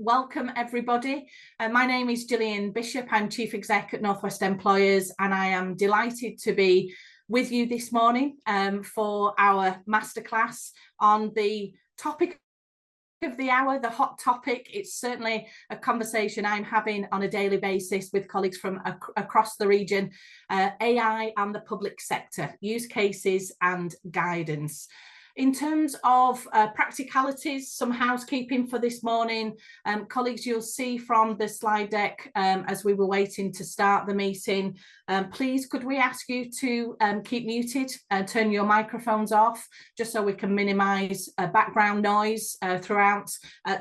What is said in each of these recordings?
welcome everybody. My name is Gillian Bishop. I'm Chief Exec at North West Employers, and I am delighted to be with you this morning for our masterclass on the topic of the hour, the hot topic. It's certainly a conversation I'm having on a daily basis with colleagues from across the region, AI and the public sector, use cases and guidance. In terms of practicalities, some housekeeping for this morning. Colleagues, you'll see from the slide deck as we were waiting to start the meeting, please could we ask you to keep muted and turn your microphones off, just so we can minimise background noise throughout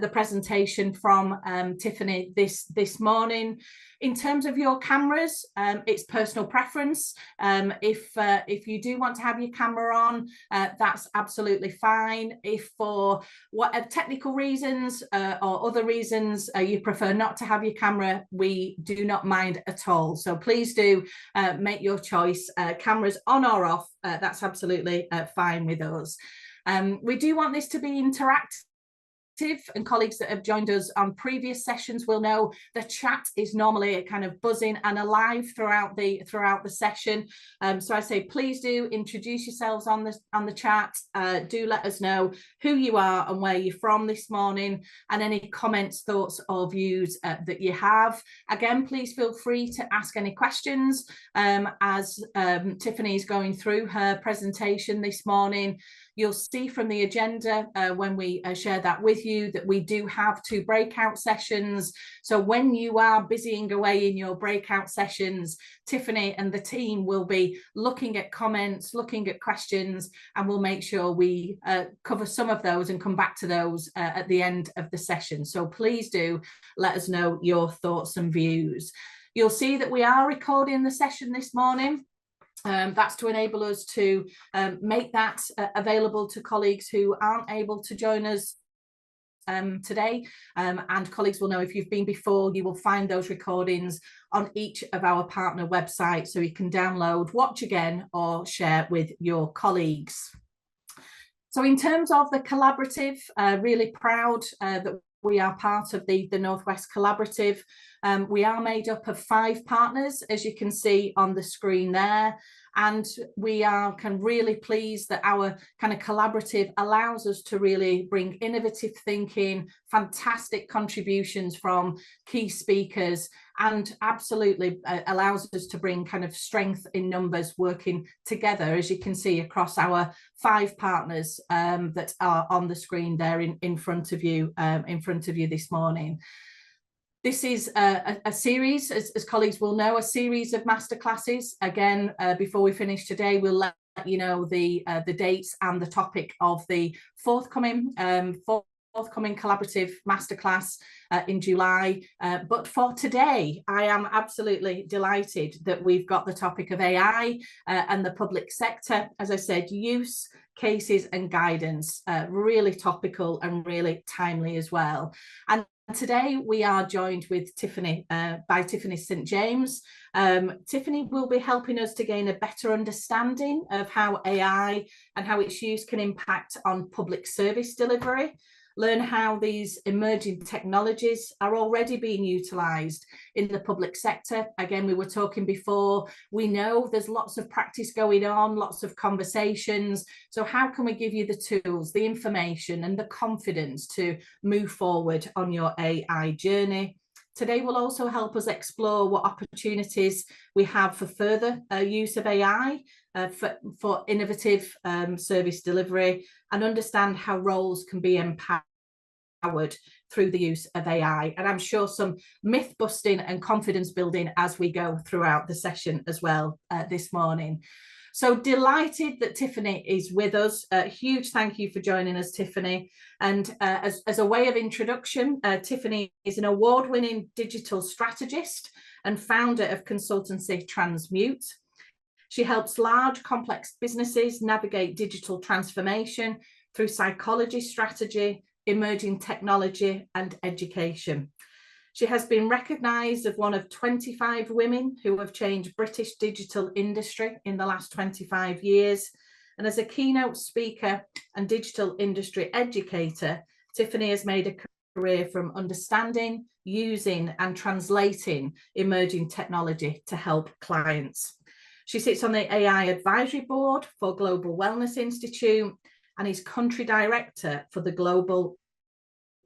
the presentation from Tiffany this morning. In terms of your cameras, it's personal preference. If you do want to have your camera on, that's absolutely fine. If for whatever technical reasons or other reasons you prefer not to have your camera, we do not mind at all. So please do make your choice. Cameras on or off, that's absolutely fine with us. We do want this to be interactive, and colleagues that have joined us on previous sessions will know the chat is normally kind of buzzing and alive throughout the session. So I say please do introduce yourselves on the chat. Do let us know who you are and where you're from this morning, and any comments, thoughts or views that you have. Again, please feel free to ask any questions as Tiffany is going through her presentation this morning. You'll see from the agenda when we share that with you that we do have 2 breakout sessions. So when you are busying away in your breakout sessions, Tiffany and the team will be looking at comments, looking at questions, and we'll make sure we cover some of those and come back to those at the end of the session. So please do let us know your thoughts and views. You'll see that we are recording the session this morning. That's to enable us to make that available to colleagues who aren't able to join us today, and colleagues will know if you've been before, you will find those recordings on each of our partner websites, so you can download, watch again or share with your colleagues. So in terms of the collaborative, really proud that we are part of the North West Collaborative. We are made up of 5 partners, as you can see on the screen there. And we are really pleased that our kind of collaborative allows us to really bring innovative thinking, fantastic contributions from key speakers, and absolutely allows us to bring kind of strength in numbers working together, as you can see across our 5 partners that are on the screen there in front of you this morning. This is a series, as colleagues will know, a series of masterclasses. Again, before we finish today, we'll let you know the dates and the topic of the forthcoming collaborative masterclass in July. But for today, I am absolutely delighted that we've got the topic of AI and the public sector. As I said, use cases and guidance, really topical and really timely as well. And today we are joined with Tiffany by Tiffany St. James. Tiffany will be helping us to gain a better understanding of how AI and how its use can impact on public service delivery, learn how these emerging technologies are already being utilised in the public sector. Again, we were talking before, we know there's lots of practice going on, lots of conversations. So how can we give you the tools, the information and the confidence to move forward on your AI journey? Today will also help us explore what opportunities we have for further use of AI for innovative service delivery, and understand how roles can be empowered through the use of AI. And I'm sure some myth busting and confidence building as we go throughout the session as well this morning. So delighted that Tiffany is with us. Huge thank you for joining us, Tiffany. And as a way of introduction, Tiffany is an award-winning digital strategist and founder of consultancy Transmute. She helps large, complex businesses navigate digital transformation through psychology, strategy, emerging technology, and education. She has been recognised as one of 25 women who have changed British digital industry in the last 25 years. And as a keynote speaker and digital industry educator, Tiffany has made a career from understanding, using and translating emerging technology to help clients. She sits on the AI Advisory Board for Global Wellness Institute and is country director for the Global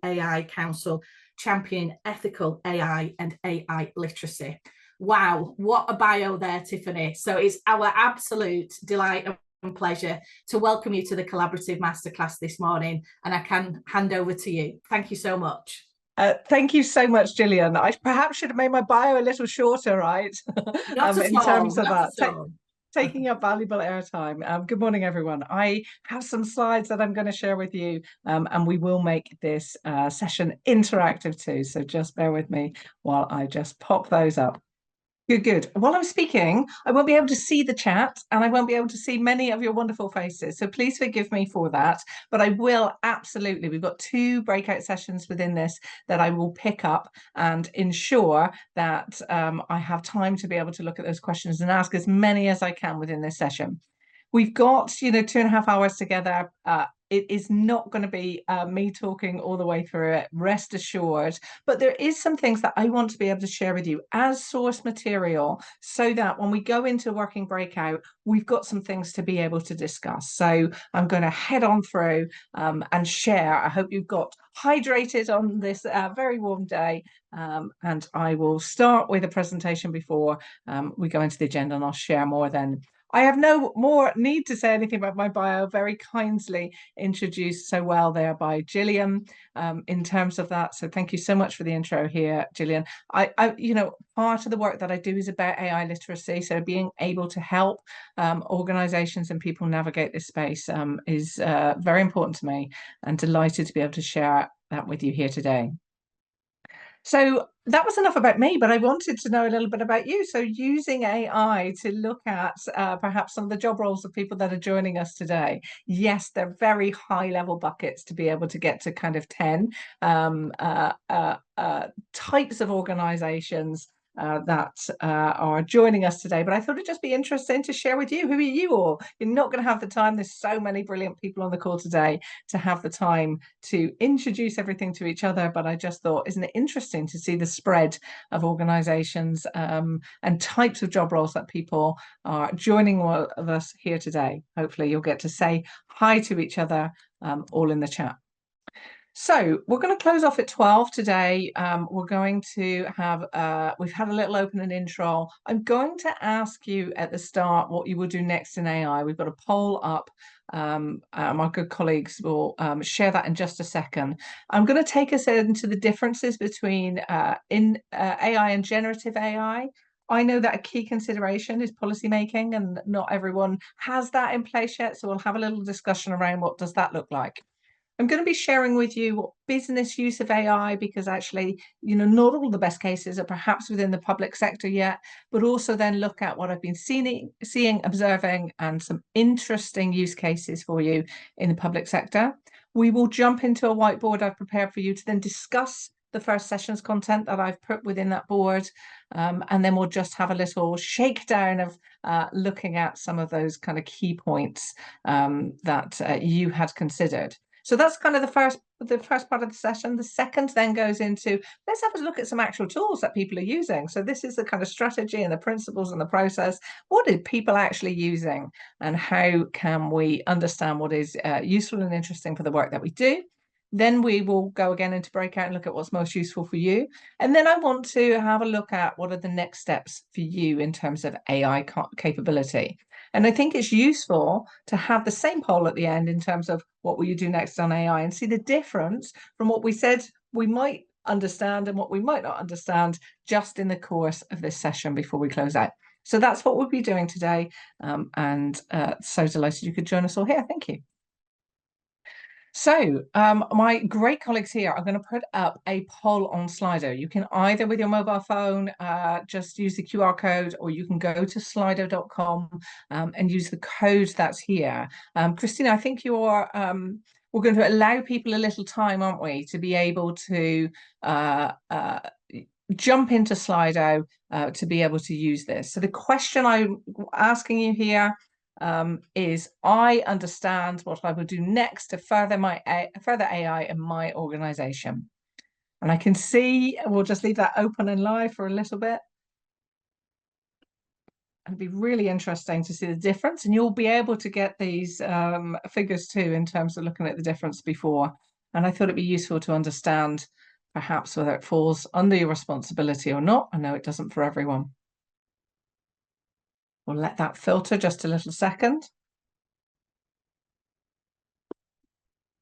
AI Council, champion ethical AI and AI literacy. Wow, what a bio there, Tiffany. So it's our absolute delight and pleasure to welcome you to the Collaborative Masterclass this morning, and I can hand over to you. Thank you so much. Thank you so much, Gillian. I perhaps should have made my bio a little shorter, right? Not at in all, terms of not that. at all. Taking up valuable airtime. Good morning, everyone. I have some slides that I'm going to share with you, and we will make this session interactive too. So just bear with me while I just pop those up. Good. While I'm speaking, I won't be able to see the chat and I won't be able to see many of your wonderful faces. So please forgive me for that. But I will absolutely. We've got 2 breakout sessions within this that I will pick up and ensure that I have time to be able to look at those questions and ask as many as I can within this session. We've got, 2.5 hours together. It is not going to be me talking all the way through it, rest assured. But there is some things that I want to be able to share with you as source material so that when we go into working breakout, we've got some things to be able to discuss. So I'm going to head on through and share. I hope you've got hydrated on this very warm day. And I will start with a presentation before we go into the agenda, and I'll share more then. I have no more need to say anything about my bio, very kindly introduced so well there by Gillian in terms of that. So thank you so much for the intro here, Gillian. I part of the work that I do is about AI literacy. So being able to help organizations and people navigate this space is very important to me, and delighted to be able to share that with you here today. So that was enough about me, but I wanted to know a little bit about you. So using AI to look at perhaps some of the job roles of people that are joining us today. Yes, they're very high level buckets to be able to get to kind of 10 types of organizations that are joining us today. But I thought it'd just be interesting to share with you. Who are you all? You're not going to have the time. There's so many brilliant people on the call today to have the time to introduce everything to each other. But I just thought, isn't it interesting to see the spread of organizations and types of job roles that people are joining with us here today. Hopefully you'll get to say hi to each other all in the chat. So we're going to close off at 12 today. We're going to have, we've had a little open and intro. I'm going to ask you at the start what you will do next in AI. We've got a poll up. My good colleagues will share that in just a second. I'm going to take us into the differences between AI and generative AI. I know that a key consideration is policymaking, and not everyone has that in place yet. So we'll have a little discussion around what does that look like. I'm going to be sharing with you what business use of AI, because actually, not all the best cases are perhaps within the public sector yet, but also then look at what I've been seeing, observing, and some interesting use cases for you in the public sector. We will jump into a whiteboard I've prepared for you to then discuss the first session's content that I've put within that board. And then we'll just have a little shakedown of looking at some of those kind of key points that you had considered. So that's kind of the first part of the session. The second then goes into, let's have a look at some actual tools that people are using. So this is the kind of strategy and the principles and the process. What are people actually using, and how can we understand what is useful and interesting for the work that we do? Then we will go again into breakout and look at what's most useful for you. And then I want to have a look at what are the next steps for you in terms of AI capability. And I think it's useful to have the same poll at the end in terms of what will you do next on AI, and see the difference from what we said we might understand and what we might not understand just in the course of this session before we close out. So that's what we'll be doing today. And so delighted you could join us all here. Thank you. So my great colleagues here are going to put up a poll on Slido. You can either, with your mobile phone, just use the QR code, or you can go to slido.com and use the code that's here. Christina, I think you're, we're going to allow people a little time, aren't we, to be able to jump into Slido to be able to use this. So the question I'm asking you here is, I understand what I will do next to further AI in my organization. And I can see, we'll just leave that open and live for a little bit. It'd be really interesting to see the difference, and you'll be able to get these figures too in terms of looking at the difference before. And I thought it'd be useful to understand perhaps whether it falls under your responsibility or not. I know it doesn't for everyone. We'll let that filter just a little second.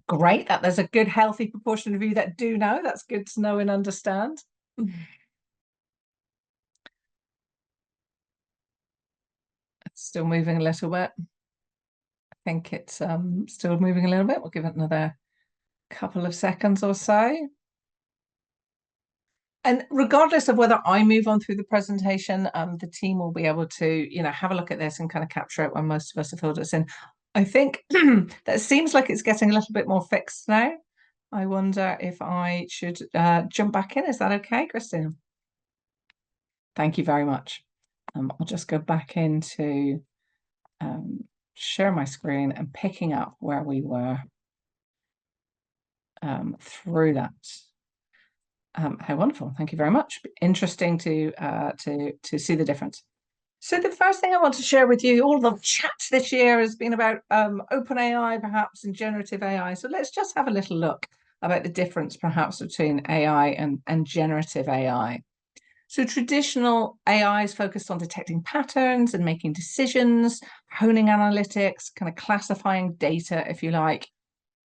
Great, that there's a good healthy proportion of you that do know. That's good to know and understand. It's still moving a little bit. I think it's still moving a little bit. We'll give it another couple of seconds or so. And regardless of whether I move on through the presentation, the team will be able to, have a look at this and kind of capture it when most of us have filled us in. I think that seems like it's getting a little bit more fixed now. I wonder if I should jump back in. Is that okay, Christina? Thank you very much. I'll just go back into share my screen and picking up where we were through that. How wonderful! Thank you very much. Interesting to see the difference. So the first thing I want to share with you, all the chat this year has been about OpenAI, perhaps, and generative AI. So let's just have a little look about the difference, perhaps, between AI and generative AI. So traditional AI is focused on detecting patterns and making decisions, honing analytics, kind of classifying data, if you like.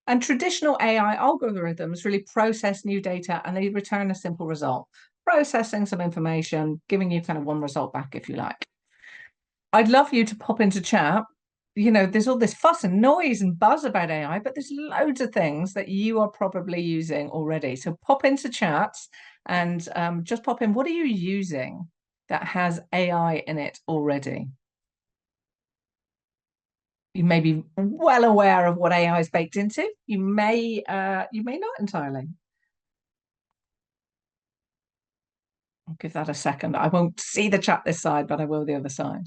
And traditional AI algorithms really process new data and they return a simple result, processing some information, giving you kind of one result back, if you like. I'd love you to pop into chat. There's all this fuss and noise and buzz about AI, but there's loads of things that you are probably using already. So pop into chat and just pop in, what are you using that has AI in it already? You may be well aware of what AI is baked into. You may not entirely. I'll give that a second. I won't see the chat this side, but I will the other side.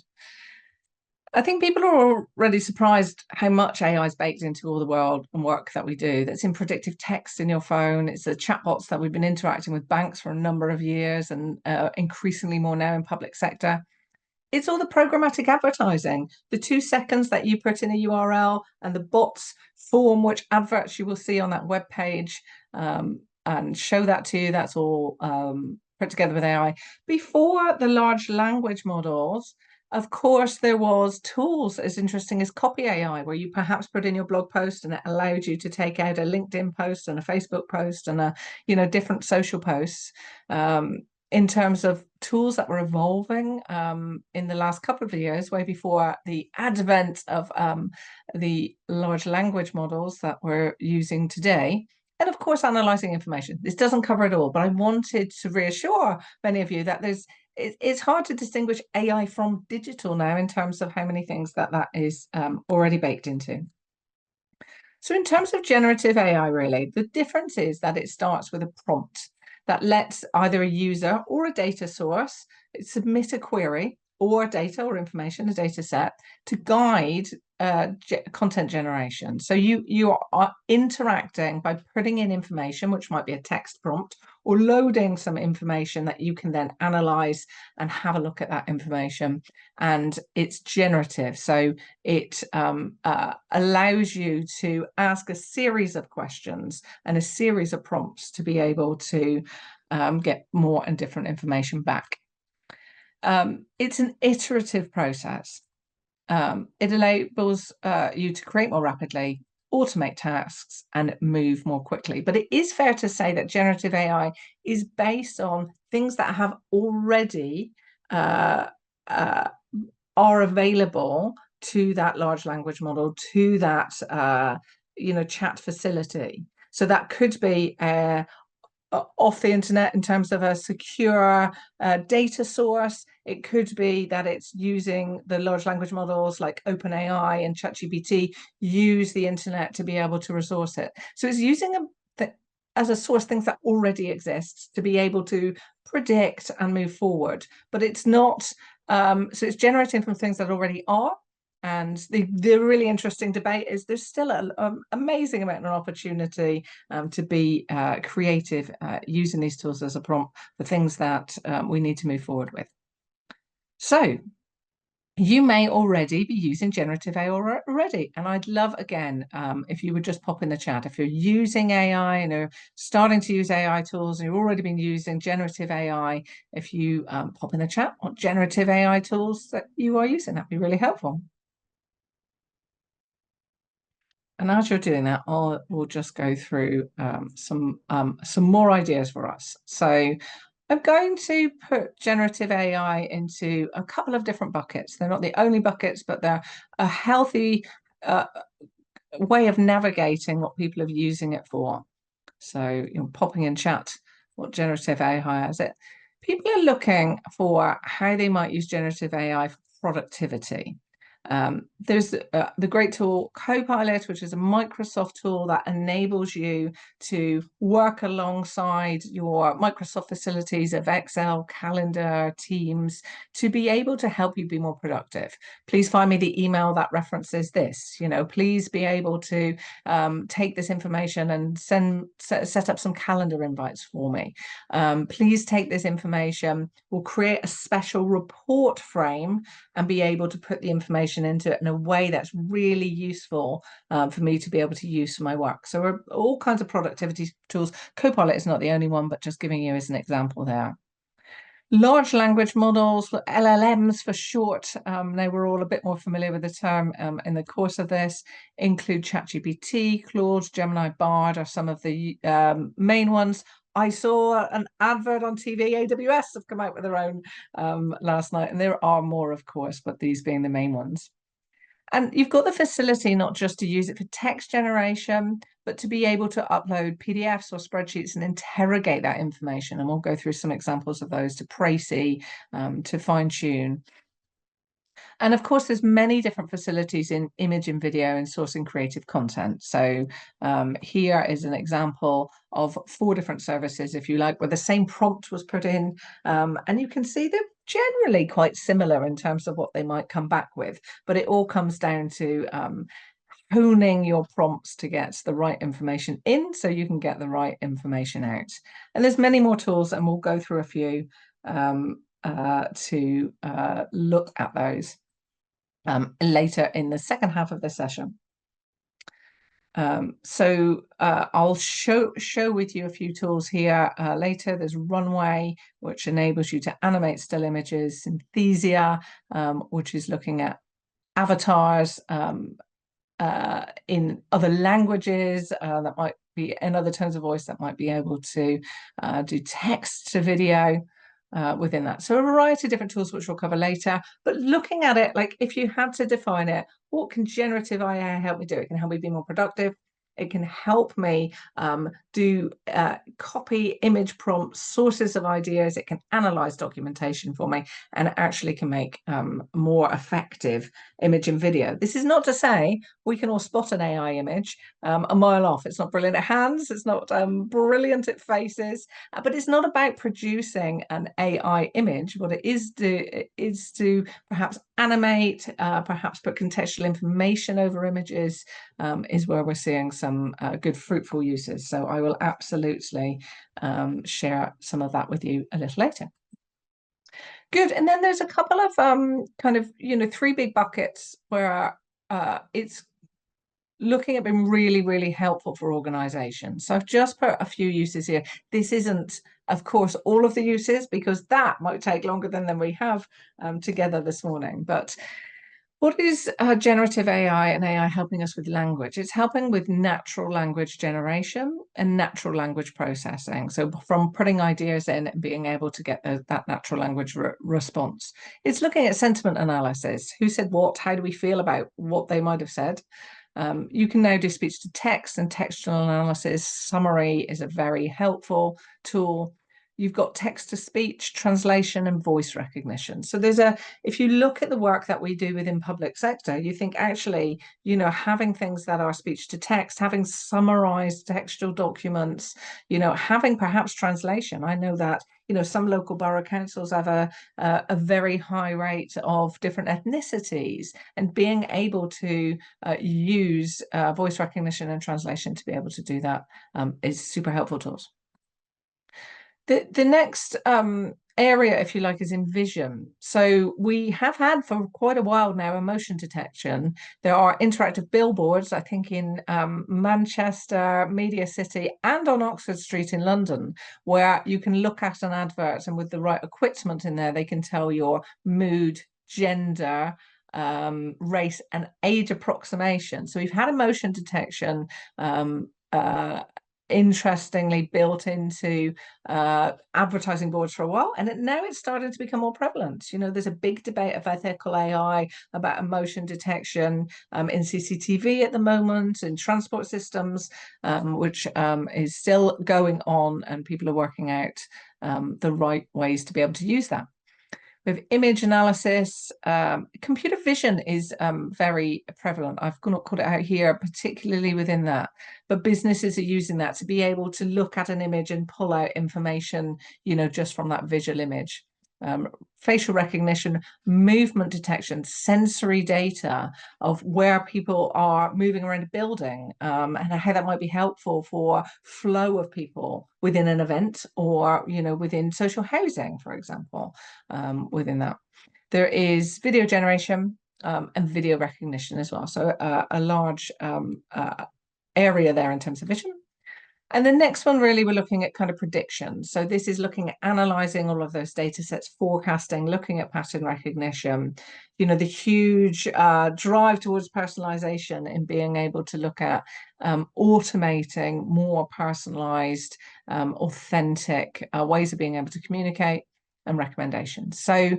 I think people are already surprised how much AI is baked into all the world and work that we do. That's in predictive text in your phone. It's the chatbots that we've been interacting with banks for a number of years and increasingly more now in public sector. It's all the programmatic advertising, the 2 seconds that you put in a URL and the bots form which adverts you will see on that web page and show that to you. That's all put together with AI. Before the large language models, of course, there was tools as interesting as Copy AI, where you perhaps put in your blog post and it allowed you to take out a LinkedIn post and a Facebook post and different social posts. In terms of tools that were evolving in the last couple of years, way before the advent of the large language models that we're using today. And of course, analyzing information. This doesn't cover it all, but I wanted to reassure many of you that it's hard to distinguish AI from digital now in terms of how many things that is already baked into. So in terms of generative AI, really, the difference is that it starts with a prompt that lets either a user or a data source submit a query or data or information, a data set, to guide content generation. So you are interacting by putting in information, which might be a text prompt, or loading some information that you can then analyze and have a look at that information. And it's generative. So it allows you to ask a series of questions and a series of prompts to be able to get more and different information back. It's an iterative process. It enables you to create more rapidly, automate tasks, and move more quickly. But it is fair to say that generative AI is based on things that have already are available to that large language model, to that chat facility. So that could be off the internet in terms of a secure data source. It could be that it's using the large language models like OpenAI and ChatGPT use the internet to be able to resource it. So it's using as a source things that already exist to be able to predict and move forward. But it's not, so it's generating from things that already are, And the really interesting debate is there's still an amazing amount of opportunity to be creative using these tools as a prompt for things that we need to move forward with. So you may already be using generative AI already. And I'd love, again, if you would just pop in the chat, if you're using AI and are starting to use AI tools and you've already been using generative AI, if you pop in the chat what generative AI tools that you are using, that'd be really helpful. And as you're doing that, we'll just go through some more ideas for us. So I'm going to put generative AI into a couple of different buckets. They're not the only buckets, but they're a healthy way of navigating what people are using it for. So, popping in chat what generative AI is. People are looking for how they might use generative AI for productivity. There's the great tool Copilot, which is a Microsoft tool that enables you to work alongside your Microsoft facilities of Excel, Calendar, Teams, to be able to help you be more productive. Please find me the email that references this. Please be able to take this information and set up some calendar invites for me. Please take this information. We'll create a special report frame and be able to put the information into it in a way that's really useful for me to be able to use for my work. So we're all kinds of productivity tools. Copilot is not the only one, but just giving you as an example there. Large language models, LLMs for short, now we're all a bit more familiar with the term in the course of this, include ChatGPT, Claude, Gemini, Bard are some of the main ones. I saw an advert on TV, AWS have come out with their own last night, and there are more, of course, but these being the main ones. And you've got the facility not just to use it for text generation, but to be able to upload PDFs or spreadsheets and interrogate that information. And we'll go through some examples of those to Précis, to fine tune. And of course, there's many different facilities in image and video and sourcing creative content. So here is an example of 4 different services, if you like, where the same prompt was put in. And you can see they're generally quite similar in terms of what they might come back with. But it all comes down to honing your prompts to get the right information in so you can get the right information out. And there's many more tools, and we'll go through a few to look at those later in the second half of the session. So I'll show with you a few tools here later. There's Runway, which enables you to animate still images. Synthesia, which is looking at avatars in other languages that might be in other tones of voice that might be able to do text to video within that. So a variety of different tools which we'll cover later, but looking at it, like if you had to define it, what can generative AI help me do? It can help me be more productive. It can help me do copy image prompts, sources of ideas. It can analyze documentation for me, and it actually can make more effective image and video. This is not to say we can all spot an AI image a mile off. It's not brilliant at hands. It's not brilliant at faces, but it's not about producing an AI image. What it is to perhaps animate, perhaps put contextual information over images, is where we're seeing some good fruitful uses. So I will absolutely share some of that with you a little later. Good. And then there's a couple of kind of 3 big buckets where it's looking at being really, really helpful for organizations. So I've just put a few uses here. This isn't, of course, all of the uses, because that might take longer than we have together this morning. But what is generative AI and AI helping us with language? It's helping with natural language generation and natural language processing. So from putting ideas in and being able to get that natural language response. It's looking at sentiment analysis. Who said what? How do we feel about what they might have said? You can now do speech to text and textual analysis. Summary is a very helpful tool. you've got text to speech, translation, and voice recognition. So if you look at the work that we do within public sector, you think actually, having things that are speech to text, having summarized textual documents, having perhaps translation. I know that some local borough councils have a very high rate of different ethnicities, and being able to use voice recognition and translation to be able to do that is super helpful to us. The next area, if you like, is in vision. So we have had for quite a while now emotion detection. There are interactive billboards, I think in Manchester, Media City, and on Oxford Street in London, where you can look at an advert, and with the right equipment in there, they can tell your mood, gender, race, and age approximation. So we've had emotion detection interestingly built into advertising boards for a while, and now it's starting to become more prevalent. There's a big debate of ethical AI about emotion detection in CCTV at the moment, in transport systems, which is still going on, and people are working out the right ways to be able to use that. With image analysis, computer vision is very prevalent. I've not called it out here, particularly within that, but businesses are using that to be able to look at an image and pull out information, just from that visual image. Facial recognition, movement detection, sensory data of where people are moving around a building, and how that might be helpful for flow of people within an event, or within social housing, for example, within that. There is video generation and video recognition as well, so a large area there in terms of vision. And the next one, really, we're looking at kind of predictions. So this is looking at analyzing all of those data sets, forecasting, looking at pattern recognition, the huge drive towards personalization in being able to look at automating more personalized, authentic ways of being able to communicate, and recommendations. So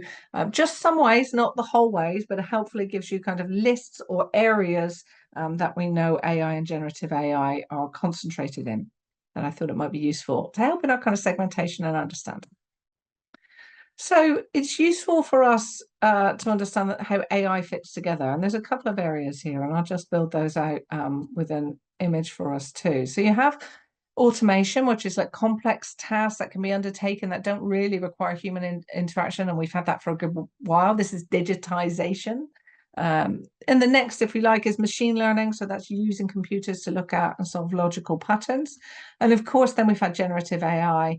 just some ways, not the whole ways, but it hopefully gives you kind of lists or areas that we know AI and generative AI are concentrated in. And I thought it might be useful to help in our kind of segmentation and understanding. So it's useful for us to understand how AI fits together. And there's a couple of areas here, and I'll just build those out with an image for us too. So you have automation, which is like complex tasks that can be undertaken that don't really require human interaction. And we've had that for a good while. This is digitization. And the next, if we like, is machine learning. So that's using computers to look at and solve logical patterns. And of course, then we've had generative AI,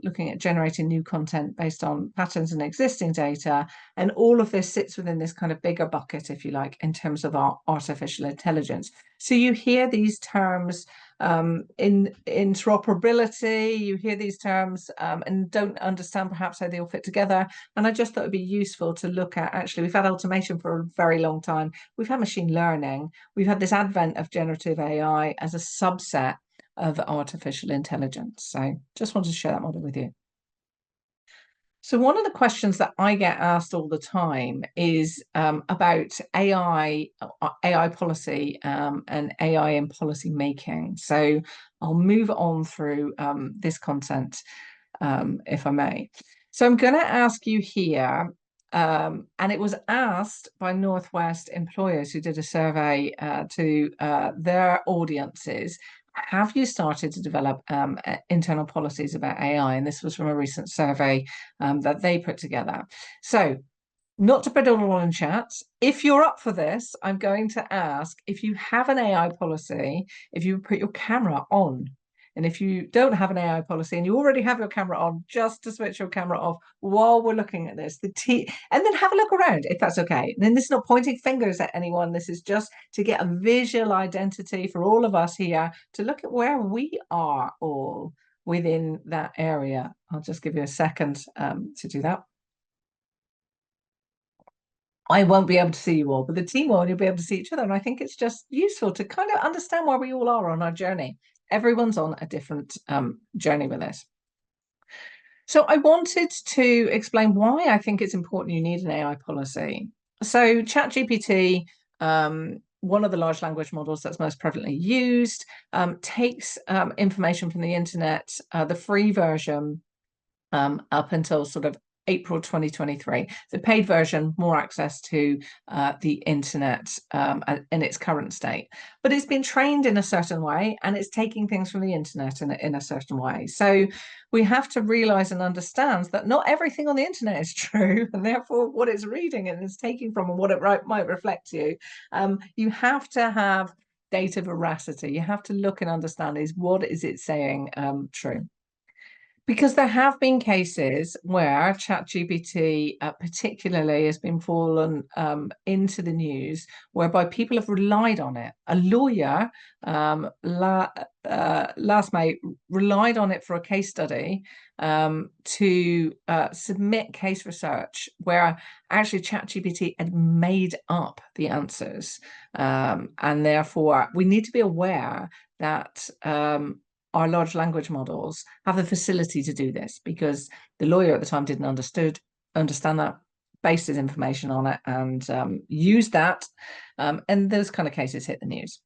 looking at generating new content based on patterns and existing data. And all of this sits within this kind of bigger bucket, if you like, in terms of our artificial intelligence. So you hear these terms in interoperability, you hear these terms and don't understand perhaps how they all fit together. And I just thought it'd be useful to look at, actually, we've had automation for a very long time. We've had machine learning. We've had this advent of generative AI as a subset of artificial intelligence. So just wanted to share that model with you. So one of the questions that I get asked all the time is about AI policy and AI in policy making. So I'll move on through this content, if I may. So I'm going to ask you here, and it was asked by Northwest employers who did a survey to their audiences. Have you started to develop internal policies about AI? And this was from a recent survey that they put together. So not to put it all in chat, if you're up for this, I'm going to ask if you have an AI policy, if you put your camera on. And if you don't have an AI policy and you already have your camera on, just to switch your camera off while we're looking at this, and then have a look around, if that's okay. And then this is not pointing fingers at anyone. This is just to get a visual identity for all of us here to look at where we are all within that area. I'll just give you a second to do that. I won't be able to see you all, but the team will, and you'll be able to see each other. And I think it's just useful to kind of understand where we all are on our journey. Everyone's on a different journey with this. So I wanted to explain why I think it's important you need an AI policy. So ChatGPT, one of the large language models that's most prevalently used, takes information from the internet, the free version, up until sort of April 2023. The paid version, more access to the internet in its current state. But it's been trained in a certain way, and it's taking things from the internet in a certain way. So we have to realize and understand that not everything on the internet is true, and therefore what it's reading and it's taking from and what it might reflect to you. You have to have data veracity. You have to look and understand what is it saying true. Because there have been cases where ChatGPT particularly has been fallen into the news, whereby people have relied on it. A lawyer last May relied on it for a case study to submit case research where actually ChatGPT had made up the answers. And therefore, we need to be aware that our large language models have the facility to do this, because the lawyer at the time didn't understand that, based his information on it, and used that, and those kind of cases hit the news.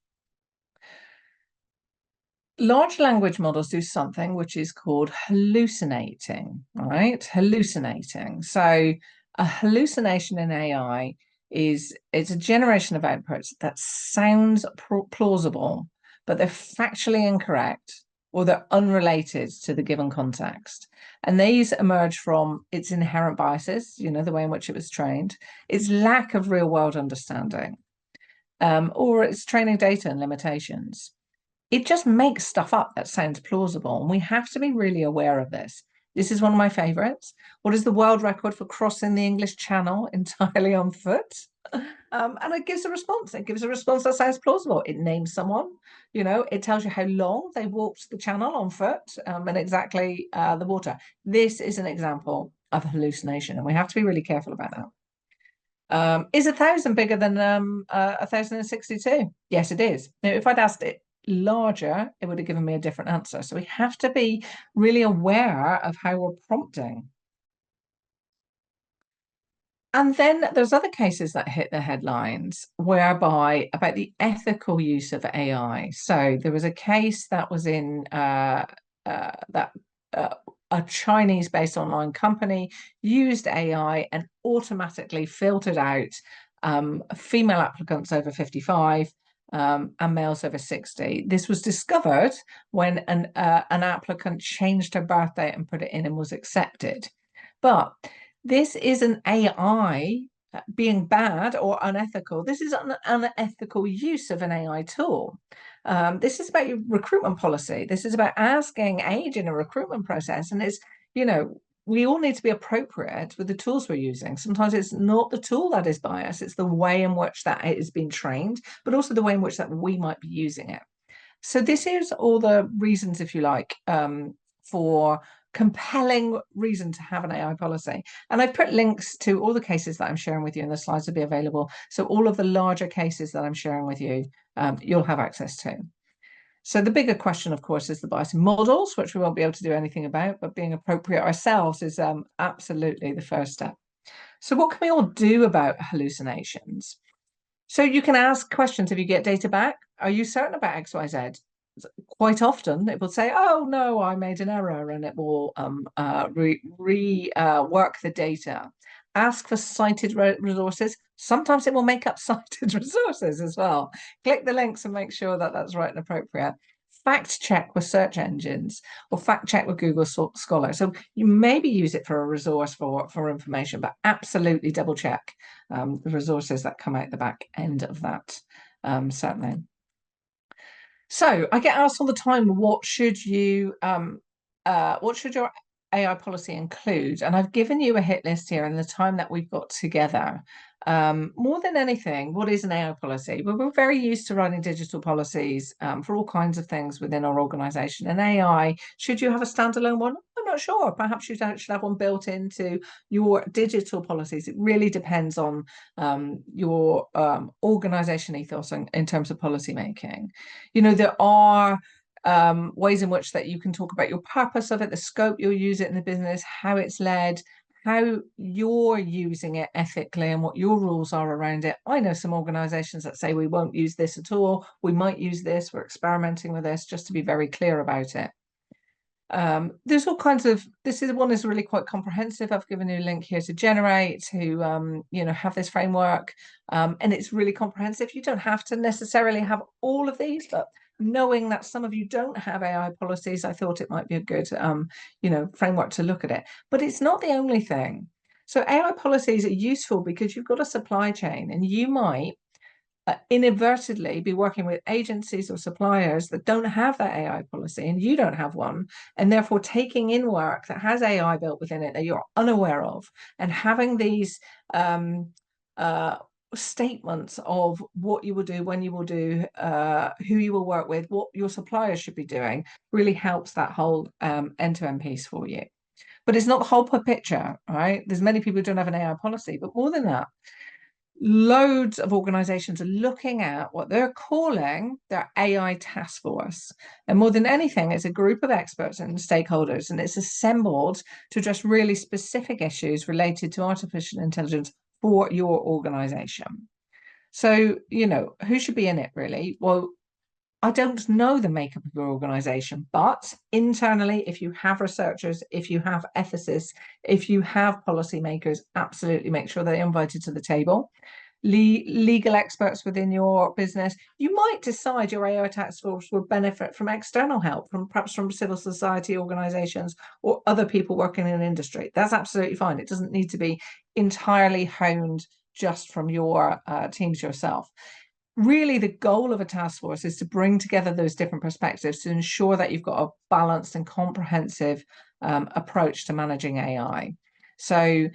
Large language models do something which is called hallucinating, right? Hallucinating. So a hallucination in AI it's a generation of outputs that sounds plausible, but they're factually incorrect, or they're unrelated to the given context. And these emerge from its inherent biases, the way in which it was trained, its lack of real world understanding, or its training data and limitations. It just makes stuff up that sounds plausible. And we have to be really aware of this. This is one of my favorites. What is the world record for crossing the English Channel entirely on foot? And it gives a response. It gives a response that sounds plausible. It names someone, it tells you how long they walked the channel on foot, and exactly the water. This is an example of hallucination, and we have to be really careful about that. Is 1,000 bigger than 1,062? Yes, it is. Now, if I'd asked it larger, it would have given me a different answer. So we have to be really aware of how we're prompting. And then there's other cases that hit the headlines whereby about the ethical use of AI. So there was a case that was in a Chinese-based online company used AI and automatically filtered out female applicants over 55 and males over 60. This was discovered when an applicant changed her birth date and put it in and was accepted. But this isn't AI being bad or unethical. This is an unethical use of an AI tool. This is about your recruitment policy. This is about asking age in a recruitment process. And it's, we all need to be appropriate with the tools we're using. Sometimes it's not the tool that is biased, it's the way in which that it has been trained, but also the way in which that we might be using it. So this is all the reasons, if you like, for compelling reason to have an AI policy. And I've put links to all the cases that I'm sharing with you, and the slides will be available. So all of the larger cases that I'm sharing with you, you'll have access to. So the bigger question, of course, is the bias in models, which we won't be able to do anything about, but being appropriate ourselves is absolutely the first step. So what can we all do about hallucinations? So you can ask questions if you get data back. Are you certain about X, Y, Z? Quite often it will say, oh no, I made an error, and it will rework the data. Ask for cited resources. Sometimes it will make up cited resources as well. Click the links and make sure that that's right and appropriate. Fact check with search engines, or fact check with Google Scholar. So you maybe use it for a resource for information, but absolutely double check the resources that come out the back end of that, certainly. So I get asked all the time, what should your AI policy include? And I've given you a hit list here in the time that we've got together. More than anything, what is an AI policy? Well, we're very used to writing digital policies for all kinds of things within our organization. And AI, should you have a standalone one? I'm not sure. Perhaps you should have one built into your digital policies. It really depends on your organization ethos in terms of policy making. There are ways in which that you can talk about your purpose of it, the scope you'll use it in the business, how it's led, how you're using it ethically, and what your rules are around it. I know some organizations that say we won't use this at all. We might use this. We're experimenting with this, just to be very clear about it. There's all kinds of, this is one is really quite comprehensive. I've given you a link here to Generate, who have this framework, and it's really comprehensive. You don't have to necessarily have all of these, but knowing that some of you don't have AI policies, I thought it might be a good framework to look at it. But it's not the only thing. So AI policies are useful because you've got a supply chain, and you might inadvertently be working with agencies or suppliers that don't have that AI policy, and you don't have one, and therefore taking in work that has AI built within it that you're unaware of, and having these statements of what you will do, when you will do, who you will work with, what your suppliers should be doing, really helps that whole end-to-end piece for you. But it's not the whole picture, right? There's many people who don't have an AI policy, but more than that, loads of organizations are looking at what they're calling their AI task force. And more than anything, it's a group of experts and stakeholders, and it's assembled to address really specific issues related to artificial intelligence for your organization. So, who should be in it, really? Well, I don't know the makeup of your organization, but internally, if you have researchers, if you have ethicists, if you have policymakers, absolutely make sure they're invited to the table. Legal experts within your business. You might decide your AI task force would benefit from external help, perhaps from civil society organizations or other people working in industry. That's absolutely fine. It doesn't need to be entirely honed just from your teams yourself. Really, the goal of a task force is to bring together those different perspectives to ensure that you've got a balanced and comprehensive approach to managing AI. So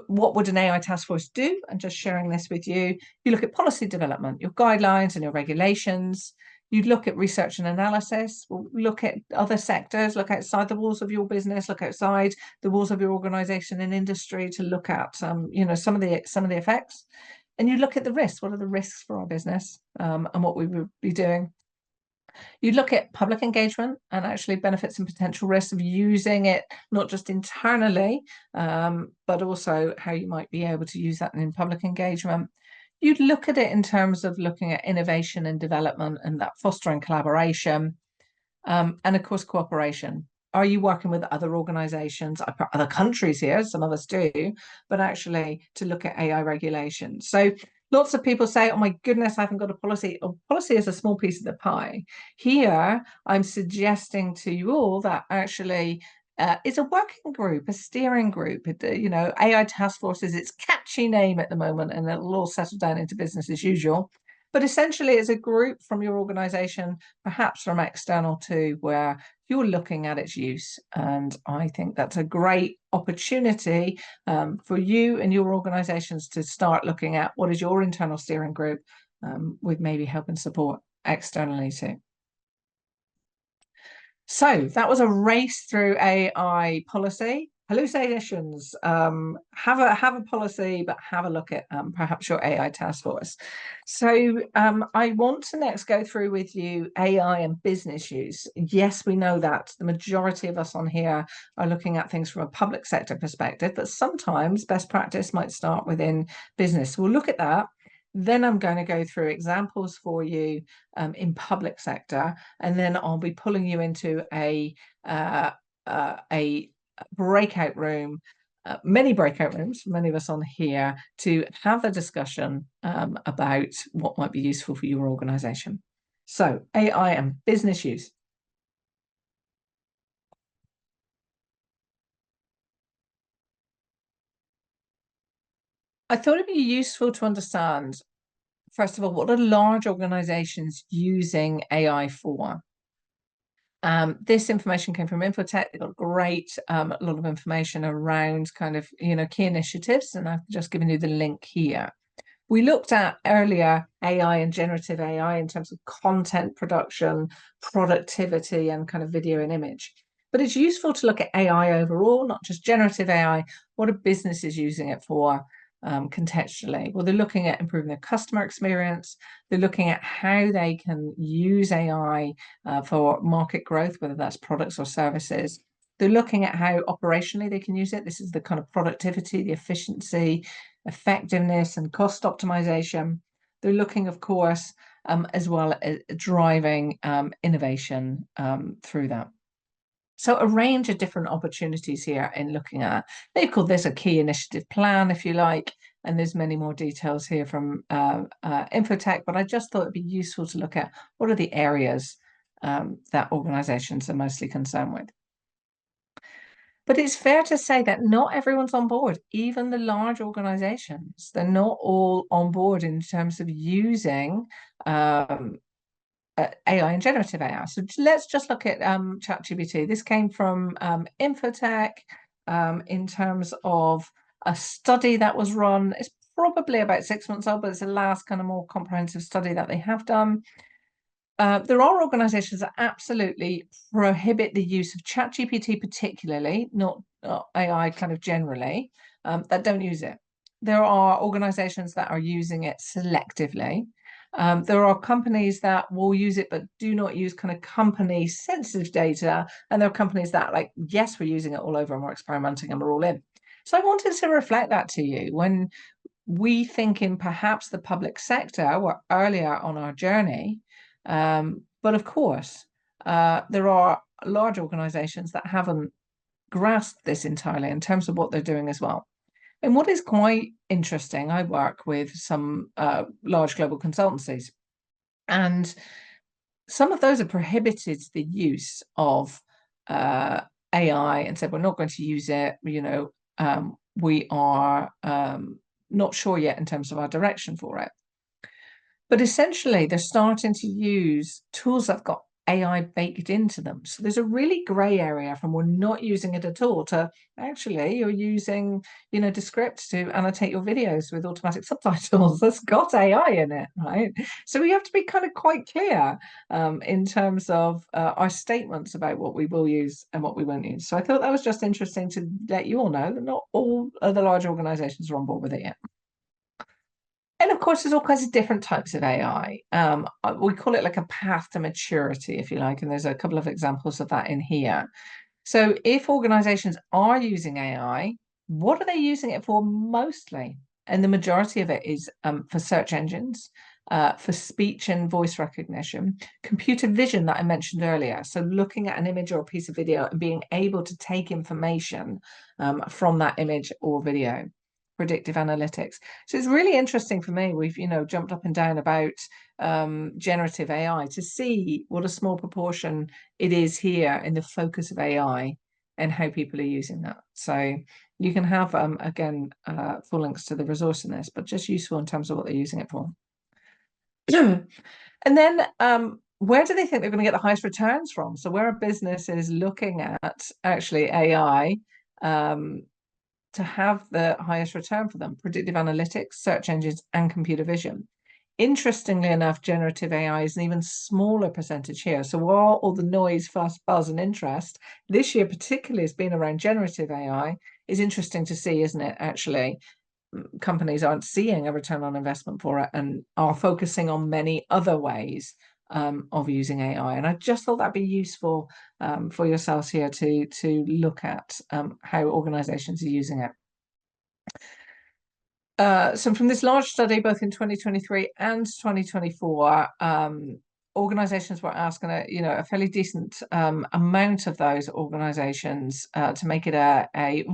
what would an AI task force do? And just sharing this with you, you look at policy development, your guidelines and your regulations. You'd look at research and analysis, look at other sectors, look outside the walls of your business, look outside the walls of your organization and industry to look at some of the effects. And you look at the risks. What are the risks for our business and what we would be doing? You look at public engagement and actually benefits and potential risks of using it, not just internally, but also how you might be able to use that in public engagement. You'd look at it in terms of looking at innovation and development and that fostering collaboration, and of course, cooperation. Are you working with other organizations? I put other countries here, some of us do, but actually to look at AI regulations. So lots of people say, oh my goodness, I haven't got a policy. Oh, policy is a small piece of the pie. Here, I'm suggesting to you all that actually it's a working group, a steering group. AI task force is its catchy name at the moment, and it'll all settle down into business as usual. But essentially, it's a group from your organization, perhaps from external too, where you're looking at its use. And I think that's a great opportunity for you and your organizations to start looking at what is your internal steering group with maybe help and support externally too. So that was a race through AI policy. Hallucinations, have a policy, but have a look at perhaps your AI task force. So I want to next go through with you AI and business use. Yes, we know that the majority of us on here are looking at things from a public sector perspective, but sometimes best practice might start within business. We'll look at that. Then I'm going to go through examples for you in public sector, and then I'll be pulling you into a breakout room, many breakout rooms for many of us on here, to have a discussion about what might be useful for your organization. So AI and business use. I thought it'd be useful to understand, first of all, what are large organizations using AI for? This information came from Infotech. They've got great, a lot of information around kind of, key initiatives, and I've just given you the link here. We looked at earlier AI and generative AI in terms of content production, productivity, and kind of video and image. But it's useful to look at AI overall, not just generative AI. What are businesses using it for? Contextually, well, they're looking at improving their customer experience. They're looking at how they can use AI for market growth, whether that's products or services. They're looking at how operationally they can use it. This is the kind of productivity, the efficiency, effectiveness, and cost optimization. They're looking, of course, as well as driving innovation through that. So a range of different opportunities here in looking at. They've called this a key initiative plan, if you like, and there's many more details here from Infotech, but I just thought it'd be useful to look at what are the areas that organizations are mostly concerned with. But it's fair to say that not everyone's on board, even the large organizations. They're not all on board in terms of using AI and generative AI. So let's just look at ChatGPT. This came from Infotech in terms of a study that was run. It's probably about 6 months old, but it's the last kind of more comprehensive study that they have done. There are organizations that absolutely prohibit the use of ChatGPT particularly, not AI kind of generally, that don't use it. There are organizations that are using it selectively. There are companies that will use it but do not use kind of company sensitive data. And there are companies that like, yes, we're using it all over and we're experimenting and we're all in. So I wanted to reflect that to you. When we think in perhaps the public sector, we're earlier on our journey, but of course, there are large organizations that haven't grasped this entirely in terms of what they're doing as well. And what is quite interesting, I work with some large global consultancies, and some of those have prohibited the use of AI and said, we're not going to use it, we are not sure yet in terms of our direction for it. But essentially, they're starting to use tools that've got AI baked into them. So there's a really gray area from we're not using it at all to actually you're using, Descript to annotate your videos with automatic subtitles. That's got AI in it, right? So we have to be kind of quite clear in terms of our statements about what we will use and what we won't use. So I thought that was just interesting to let you all know that not all of the large organizations are on board with it yet. And of course, there's all kinds of different types of AI. We call it like a path to maturity, if you like, and there's a couple of examples of that in here. So if organizations are using AI, what are they using it for mostly? And the majority of it is for search engines, for speech and voice recognition, computer vision that I mentioned earlier. So looking at an image or a piece of video and being able to take information from that image or video. Predictive analytics. So it's really interesting for me. We've, jumped up and down about generative AI to see what a small proportion it is here in the focus of AI and how people are using that. So you can have, again, full links to the resource in this, but just useful in terms of what they're using it for. And then where do they think they're going to get the highest returns from? So where a business is looking at actually AI, to have the highest return for them: predictive analytics, search engines, and computer vision. Interestingly enough, generative AI is an even smaller percentage here. So while all the noise, fuss, buzz, and interest this year particularly has been around generative AI, is interesting to see, isn't it? Actually, companies aren't seeing a return on investment for it and are focusing on many other ways of using AI. And I just thought that'd be useful for yourselves here to look at how organizations are using it. So from this large study, both in 2023 and 2024, organizations were asking a fairly decent amount of those organizations to make it a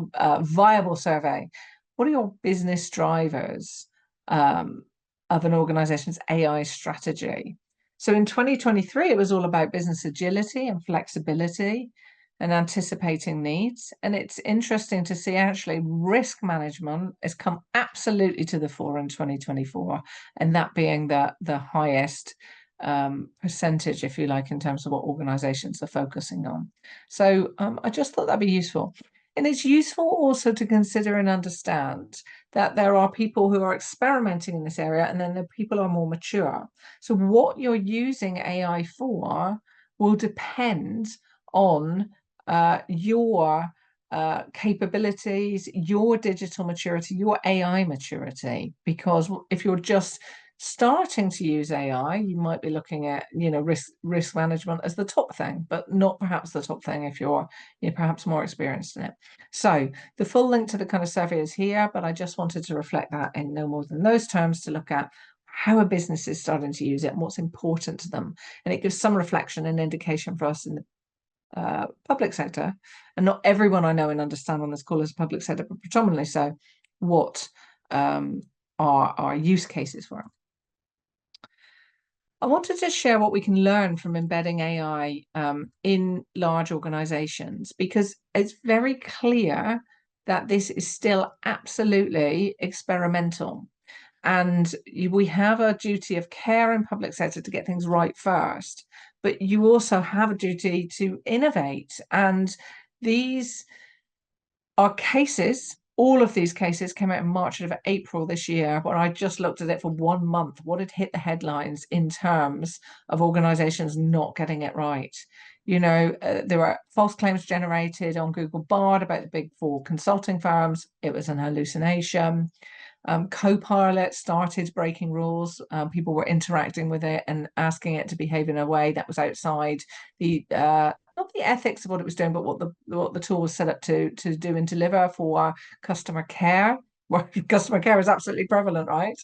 viable survey. What are your business drivers of an organization's AI strategy? So in 2023, it was all about business agility and flexibility and anticipating needs. And it's interesting to see actually risk management has come absolutely to the fore in 2024, and that being the highest percentage, if you like, in terms of what organizations are focusing on. So I just thought that'd be useful. And it's useful also to consider and understand that there are people who are experimenting in this area, and then the people are more mature. So what you're using AI for will depend on your capabilities, your digital maturity, your AI maturity. Because if you're just starting to use AI, you might be looking at risk management as the top thing, but not perhaps the top thing if you're perhaps more experienced in it. So the full link to the kind of survey is here, but I just wanted to reflect that in no more than those terms to look at how a business is starting to use it and what's important to them. And it gives some reflection and indication for us in public sector, and not everyone I know and understand on this call is public sector, but predominantly so, what are use cases for it. I wanted to share what we can learn from embedding AI in large organizations, because it's very clear that this is still absolutely experimental. And we have a duty of care in public sector to get things right first, but you also have a duty to innovate. And these are cases. All of these cases came out in March of April this year, where I just looked at it for 1 month, what had hit the headlines in terms of organizations not getting it right. You know, there were false claims generated on Google Bard about the big four consulting firms. It was an hallucination. Copilot started breaking rules. People were interacting with it and asking it to behave in a way that was outside the not the ethics of what it was doing, but what the tool was set up to do and deliver for customer care. Where customer care is absolutely prevalent, right?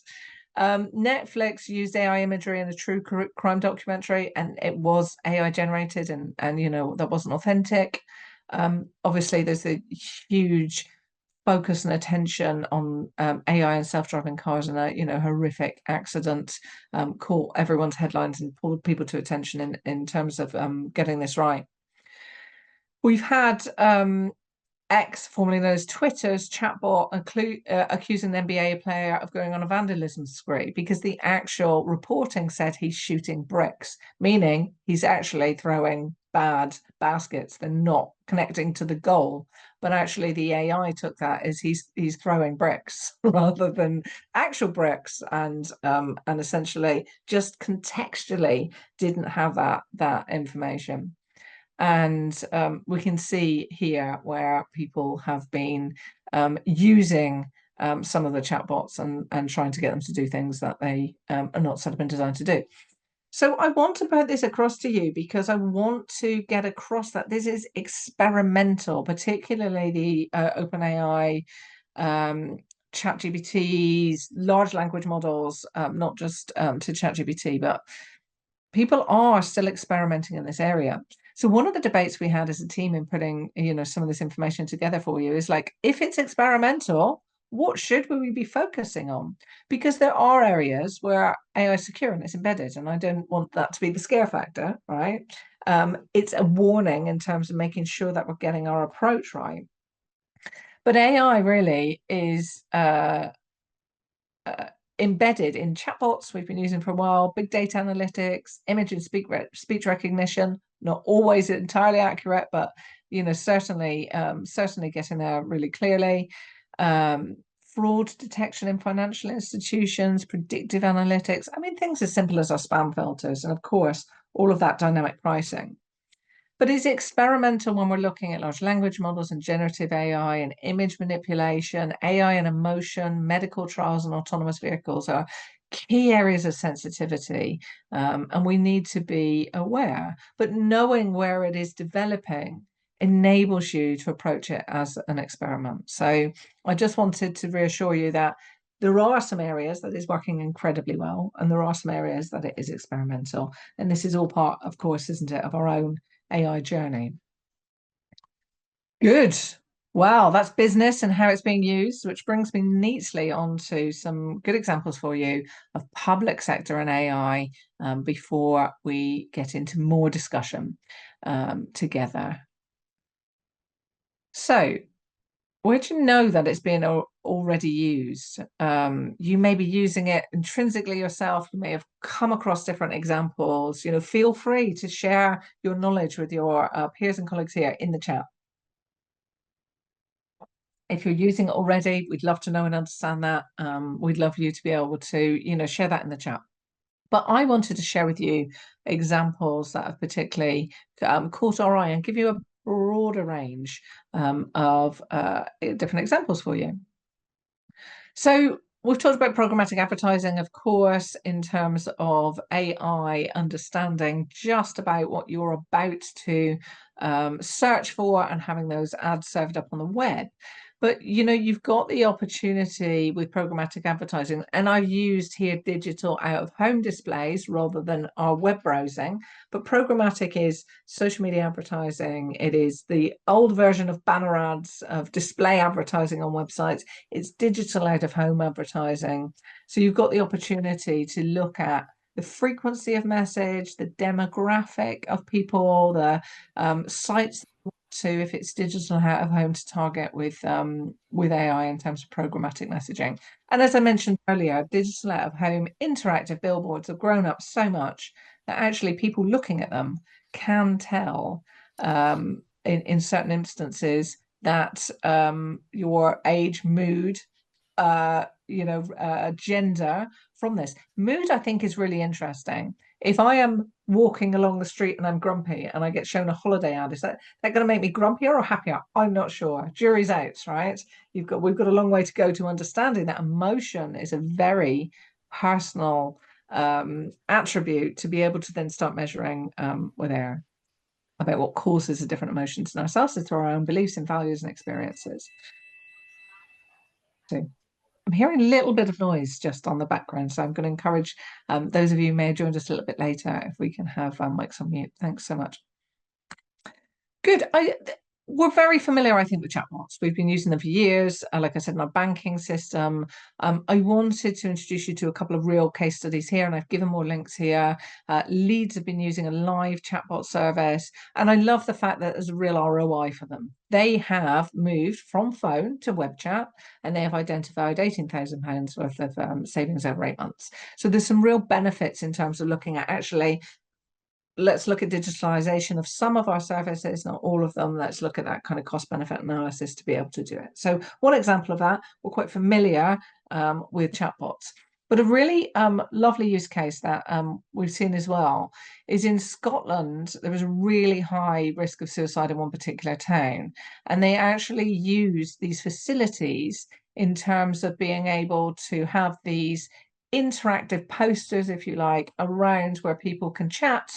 Netflix used AI imagery in a true crime documentary, and it was AI generated, and you know, that wasn't authentic. Obviously, there's a huge focus and attention on AI and self-driving cars, and a, you know, horrific accident caught everyone's headlines and pulled people to attention in terms of getting this right. We've had X, formerly known as Twitter's chatbot, accusing the NBA player of going on a vandalism spree, because the actual reporting said he's shooting bricks, meaning he's actually throwing bad baskets. They're not connecting to the goal, but actually the AI took that as he's throwing bricks rather than actual bricks, and essentially just contextually didn't have that information. And we can see here where people have been using some of the chatbots and trying to get them to do things that they are not set up and designed to do. So I want to put this across to you, because I want to get across that this is experimental, particularly the OpenAI, ChatGPTs, large language models, not just to ChatGPT, but people are still experimenting in this area. So one of the debates we had as a team in putting, you know, some of this information together for you is like, if it's experimental, what should we be focusing on? Because there are areas where AI is secure and it's embedded, and I don't want that to be the scare factor, right? It's a warning in terms of making sure that we're getting our approach right. But AI really is embedded in chatbots we've been using for a while, big data analytics, image and speech recognition, not always entirely accurate, but you know, certainly getting there really clearly. Fraud detection in financial institutions, predictive analytics. I mean, things as simple as our spam filters, and of course, all of that dynamic pricing. But it's experimental when we're looking at large language models and generative AI and image manipulation, AI and emotion, medical trials and autonomous vehicles are key areas of sensitivity, and we need to be aware. But knowing where it is developing enables you to approach it as an experiment. So I just wanted to reassure you that there are some areas that is working incredibly well, and there are some areas that it is experimental. And this is all part, of course, isn't it, of our own AI journey. Good. Wow, that's business and how it's being used, which brings me neatly onto some good examples for you of public sector and AI before we get into more discussion together. So, where do you know that it's being already used? You may be using it intrinsically yourself. You may have come across different examples. You know, feel free to share your knowledge with your peers and colleagues here in the chat. If you're using it already, we'd love to know and understand that. We'd love you to be able to, you know, share that in the chat. But I wanted to share with you examples that have particularly caught our eye and give you a broader range of different examples for you. So we've talked about programmatic advertising, of course, in terms of AI understanding just about what you're about to search for and having those ads served up on the web. But you've got the opportunity with programmatic advertising, and I've used here digital out of home displays rather than our web browsing. But programmatic is social media advertising. It is the old version of banner ads, of display advertising on websites. It's digital out of home advertising. So you've got the opportunity to look at the frequency of message, the demographic of people, the sites to, if it's digital out of home, to target with AI in terms of programmatic messaging. And as I mentioned earlier, digital out of home interactive billboards have grown up so much that actually people looking at them can tell in certain instances that your age, mood, gender from this. Mood, I think, is really interesting. If I am walking along the street and I'm grumpy and I get shown a holiday ad, is that going to make me grumpier or happier? I'm not sure. Jury's out, right? We've got a long way to go to understanding that emotion is a very personal attribute to be able to then start measuring with air about what causes the different emotions in ourselves through our own beliefs and values and experiences. So I'm hearing a little bit of noise just on the background, so I'm going to encourage those of you who may have joined us a little bit later, if we can have mics on mute. Thanks so much. Good. We're very familiar, I think, with chatbots. We've been using them for years, like I said, in our banking system. I wanted to introduce you to a couple of real case studies here, and I've given more links here. Leeds have been using a live chatbot service, and I love the fact that there's a real ROI for them. They have moved from phone to web chat, and they have identified £18,000 worth of savings over 8 months. So there's some real benefits in terms of looking at actually, let's look at digitalization of some of our services, not all of them. Let's look at that kind of cost benefit analysis to be able to do it. So one example of that, we're quite familiar with chatbots, but a really lovely use case that we've seen as well is in Scotland. There was a really high risk of suicide in one particular town, and they actually used these facilities in terms of being able to have these interactive posters, if you like, around where people can chat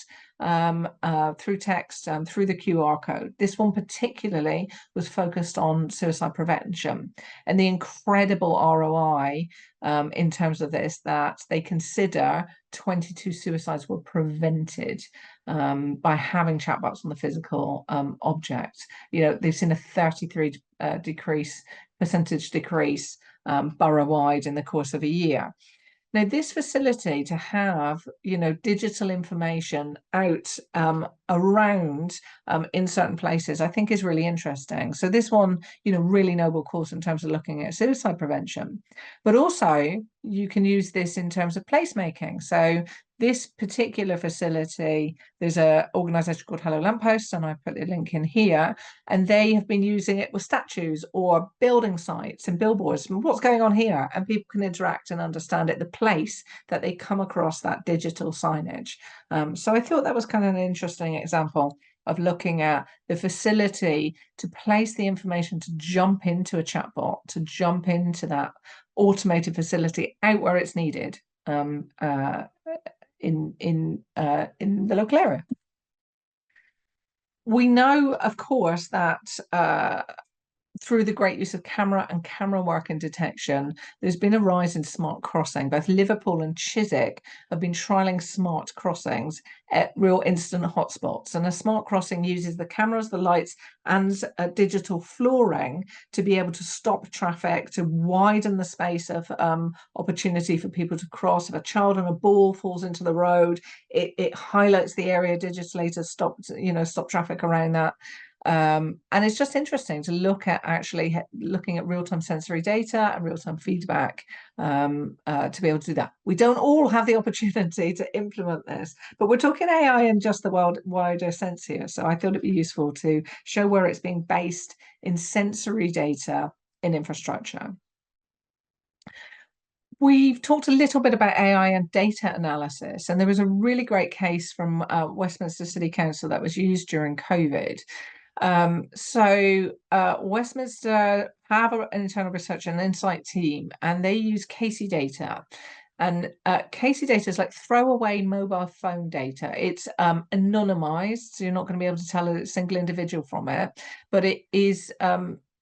through text and through the QR code. This one particularly was focused on suicide prevention, and the incredible ROI in terms of this, that they consider 22 suicides were prevented by having chatbots on the physical object. They've seen a 33% decrease borough-wide in the course of a year. Now, this facility to have, digital information out around in certain places, I think is really interesting. So this one, really noble cause in terms of looking at suicide prevention, but also you can use this in terms of placemaking. So this particular facility, there's an organisation called Hello Lamppost, and I put the link in here, and they have been using it with statues or building sites and billboards. And what's going on here? And people can interact and understand it, the place that they come across that digital signage. So I thought that was kind of an interesting example of looking at the facility to place the information, to jump into a chatbot, to jump into that automated facility out where it's needed in the local area. We know, of course, that through the great use of camera and camera work and detection, there's been a rise in smart crossing. Both Liverpool and Chiswick have been trialling smart crossings at real instant hotspots. And a smart crossing uses the cameras, the lights, and digital flooring to be able to stop traffic, to widen the space of opportunity for people to cross. If a child on a ball falls into the road, it highlights the area digitally to stop traffic around that. And it's just interesting to look at actually looking at real-time sensory data and real-time feedback to be able to do that. We don't all have the opportunity to implement this, but we're talking AI in just the wider sense here. So I thought it'd be useful to show where it's being based in sensory data in infrastructure. We've talked a little bit about AI and data analysis, and there was a really great case from Westminster City Council that was used during COVID. Westminster have an internal research and insight team, and they use Casey data. And Casey data is like throwaway mobile phone data. It's anonymized, so you're not going to be able to tell a single individual from it, but it is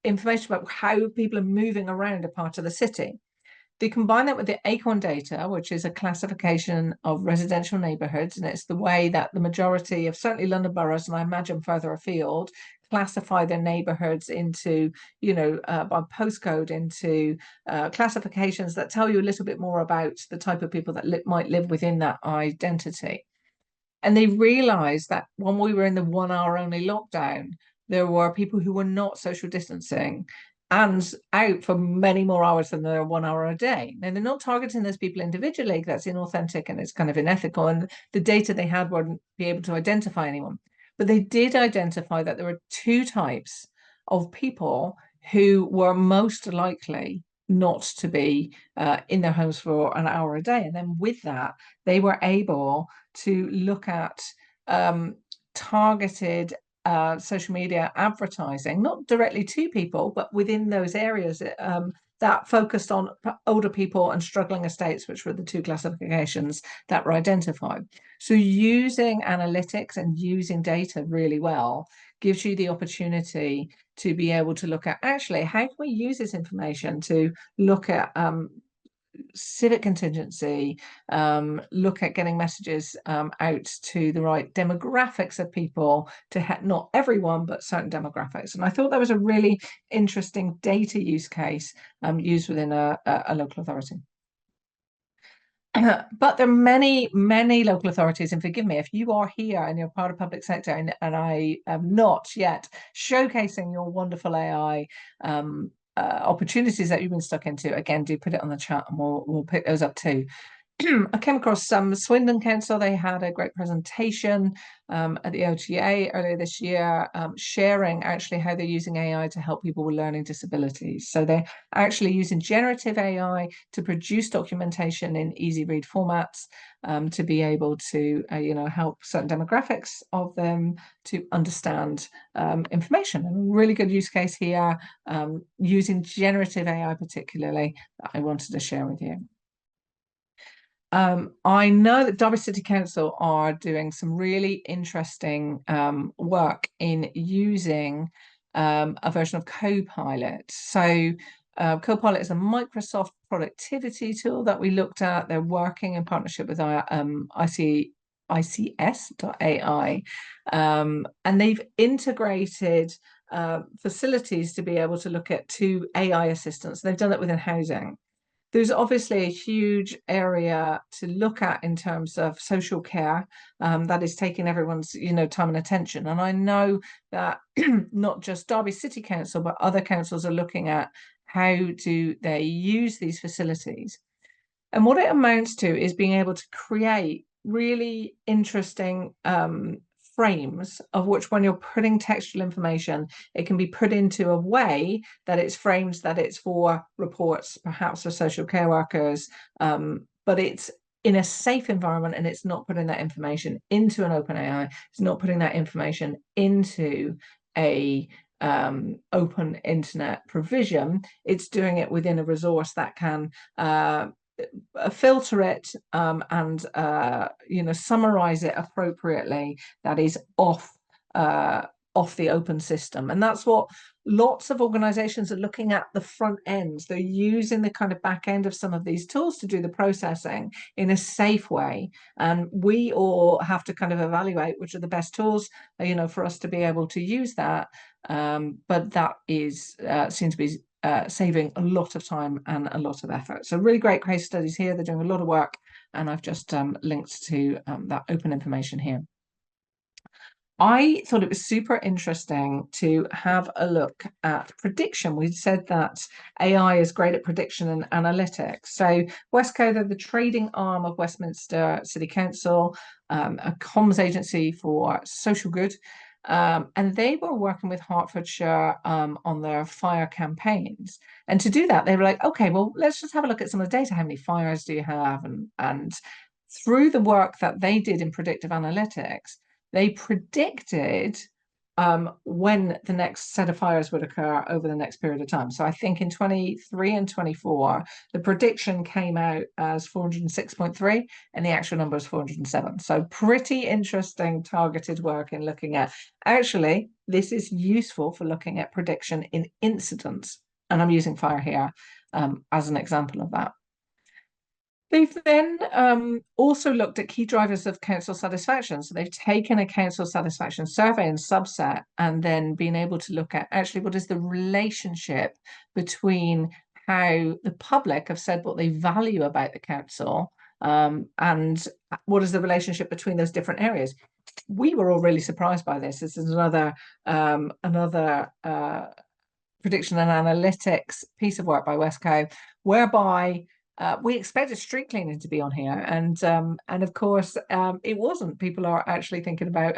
information about how people are moving around a part of the city. They combine that with the Acorn data, which is a classification of residential neighbourhoods, and it's the way that the majority of certainly London boroughs, and I imagine further afield, classify their neighbourhoods into, by postcode, into classifications that tell you a little bit more about the type of people that might live within that identity. And they realised that when we were in the 1 hour only lockdown, there were people who were not social distancing and out for many more hours than their 1 hour a day. Now, they're not targeting those people individually. That's inauthentic and it's kind of unethical. And the data they had wouldn't be able to identify anyone. But they did identify that there were 2 types of people who were most likely not to be in their homes for an hour a day. And then with that, they were able to look at targeted social media advertising, not directly to people, but within those areas that focused on older people and struggling estates, which were the 2 classifications that were identified. So using analytics and using data really well gives you the opportunity to be able to look at, actually, how can we use this information to look at civic contingency, look at getting messages out to the right demographics of people, to not everyone, but certain demographics. And I thought that was a really interesting data use case used within a local authority. But there are many, many local authorities, and forgive me, if you are here and you're part of public sector and I am not yet showcasing your wonderful AI opportunities that you've been stuck into, again, do put it on the chat and we'll pick those up too. I came across Swindon Council. They had a great presentation at the OTA earlier this year, sharing actually how they're using AI to help people with learning disabilities. So they're actually using generative AI to produce documentation in easy read formats to be able to help certain demographics of them to understand information. And a really good use case here using generative AI particularly that I wanted to share with you. I know that Derby City Council are doing some really interesting work in using a version of Copilot. So Copilot is a Microsoft productivity tool that we looked at. They're working in partnership with ICS.ai, and they've integrated facilities to be able to look at 2 AI assistants. They've done it within housing. There's obviously a huge area to look at in terms of social care that is taking everyone's time and attention. And I know that not just Derby City Council, but other councils are looking at how do they use these facilities. And what it amounts to is being able to create really interesting frames of which, when you're putting textual information, it can be put into a way that it's framed that it's for reports, perhaps for social care workers, but it's in a safe environment, and it's not putting that information into an open AI. It's not putting that information into a open internet provision. It's doing it within a resource that can filter it and summarize it appropriately, that is off the open system. And that's what lots of organizations are looking at, the front end. They're using the kind of back end of some of these tools to do the processing in a safe way, and we all have to kind of evaluate which are the best tools for us to be able to use that, but that is seems to be saving a lot of time and a lot of effort. So really great case studies here. They're doing a lot of work, and I've just linked to that open information here. I thought it was super interesting to have a look at prediction. We said that AI is great at prediction and analytics. So Westco, they're the trading arm of Westminster City Council, a comms agency for social good. And they were working with Hertfordshire on their fire campaigns. And to do that, they were like, okay, well, let's just have a look at some of the data. How many fires do you have? And through the work that they did in predictive analytics, they predicted when the next set of fires would occur over the next period of time. So I think in 23 and 24, the prediction came out as 406.3 and the actual number is 407. So pretty interesting targeted work in looking at, actually, this is useful for looking at prediction in incidents. And I'm using fire here as an example of that. They've then also looked at key drivers of council satisfaction. So they've taken a council satisfaction survey and subset and then been able to look at actually what is the relationship between how the public have said what they value about the council and what is the relationship between those different areas. We were all really surprised by this. This is another prediction and analytics piece of work by Westco, whereby we expected street cleaning to be on here, and of course it wasn't. People are actually thinking about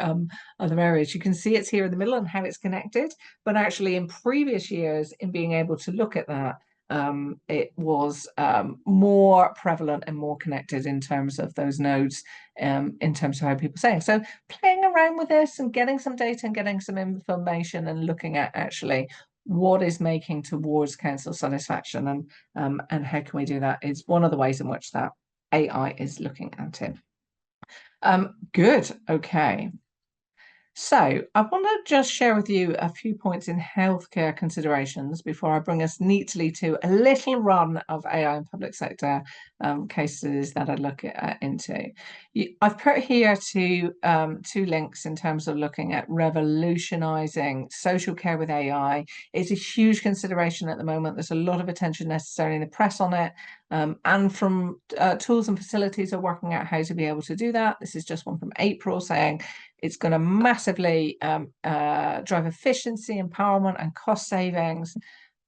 other areas. You can see it's here in the middle and how it's connected, but actually in previous years, in being able to look at that, it was more prevalent and more connected in terms of those nodes, in terms of how people are saying. So playing around with this and getting some data and getting some information and looking at actually what is making towards council satisfaction and how can we do that is one of the ways in which that AI is looking at it. Good, okay. So I want to just share with you a few points in healthcare considerations before I bring us neatly to a little run of AI in public sector cases that I look into. I've put here two links in terms of looking at revolutionizing social care with AI. It's a huge consideration at the moment. There's a lot of attention necessary in the press on it. And from tools and facilities are working out how to be able to do that. This is just one from April saying it's going to massively drive efficiency, empowerment, and cost savings.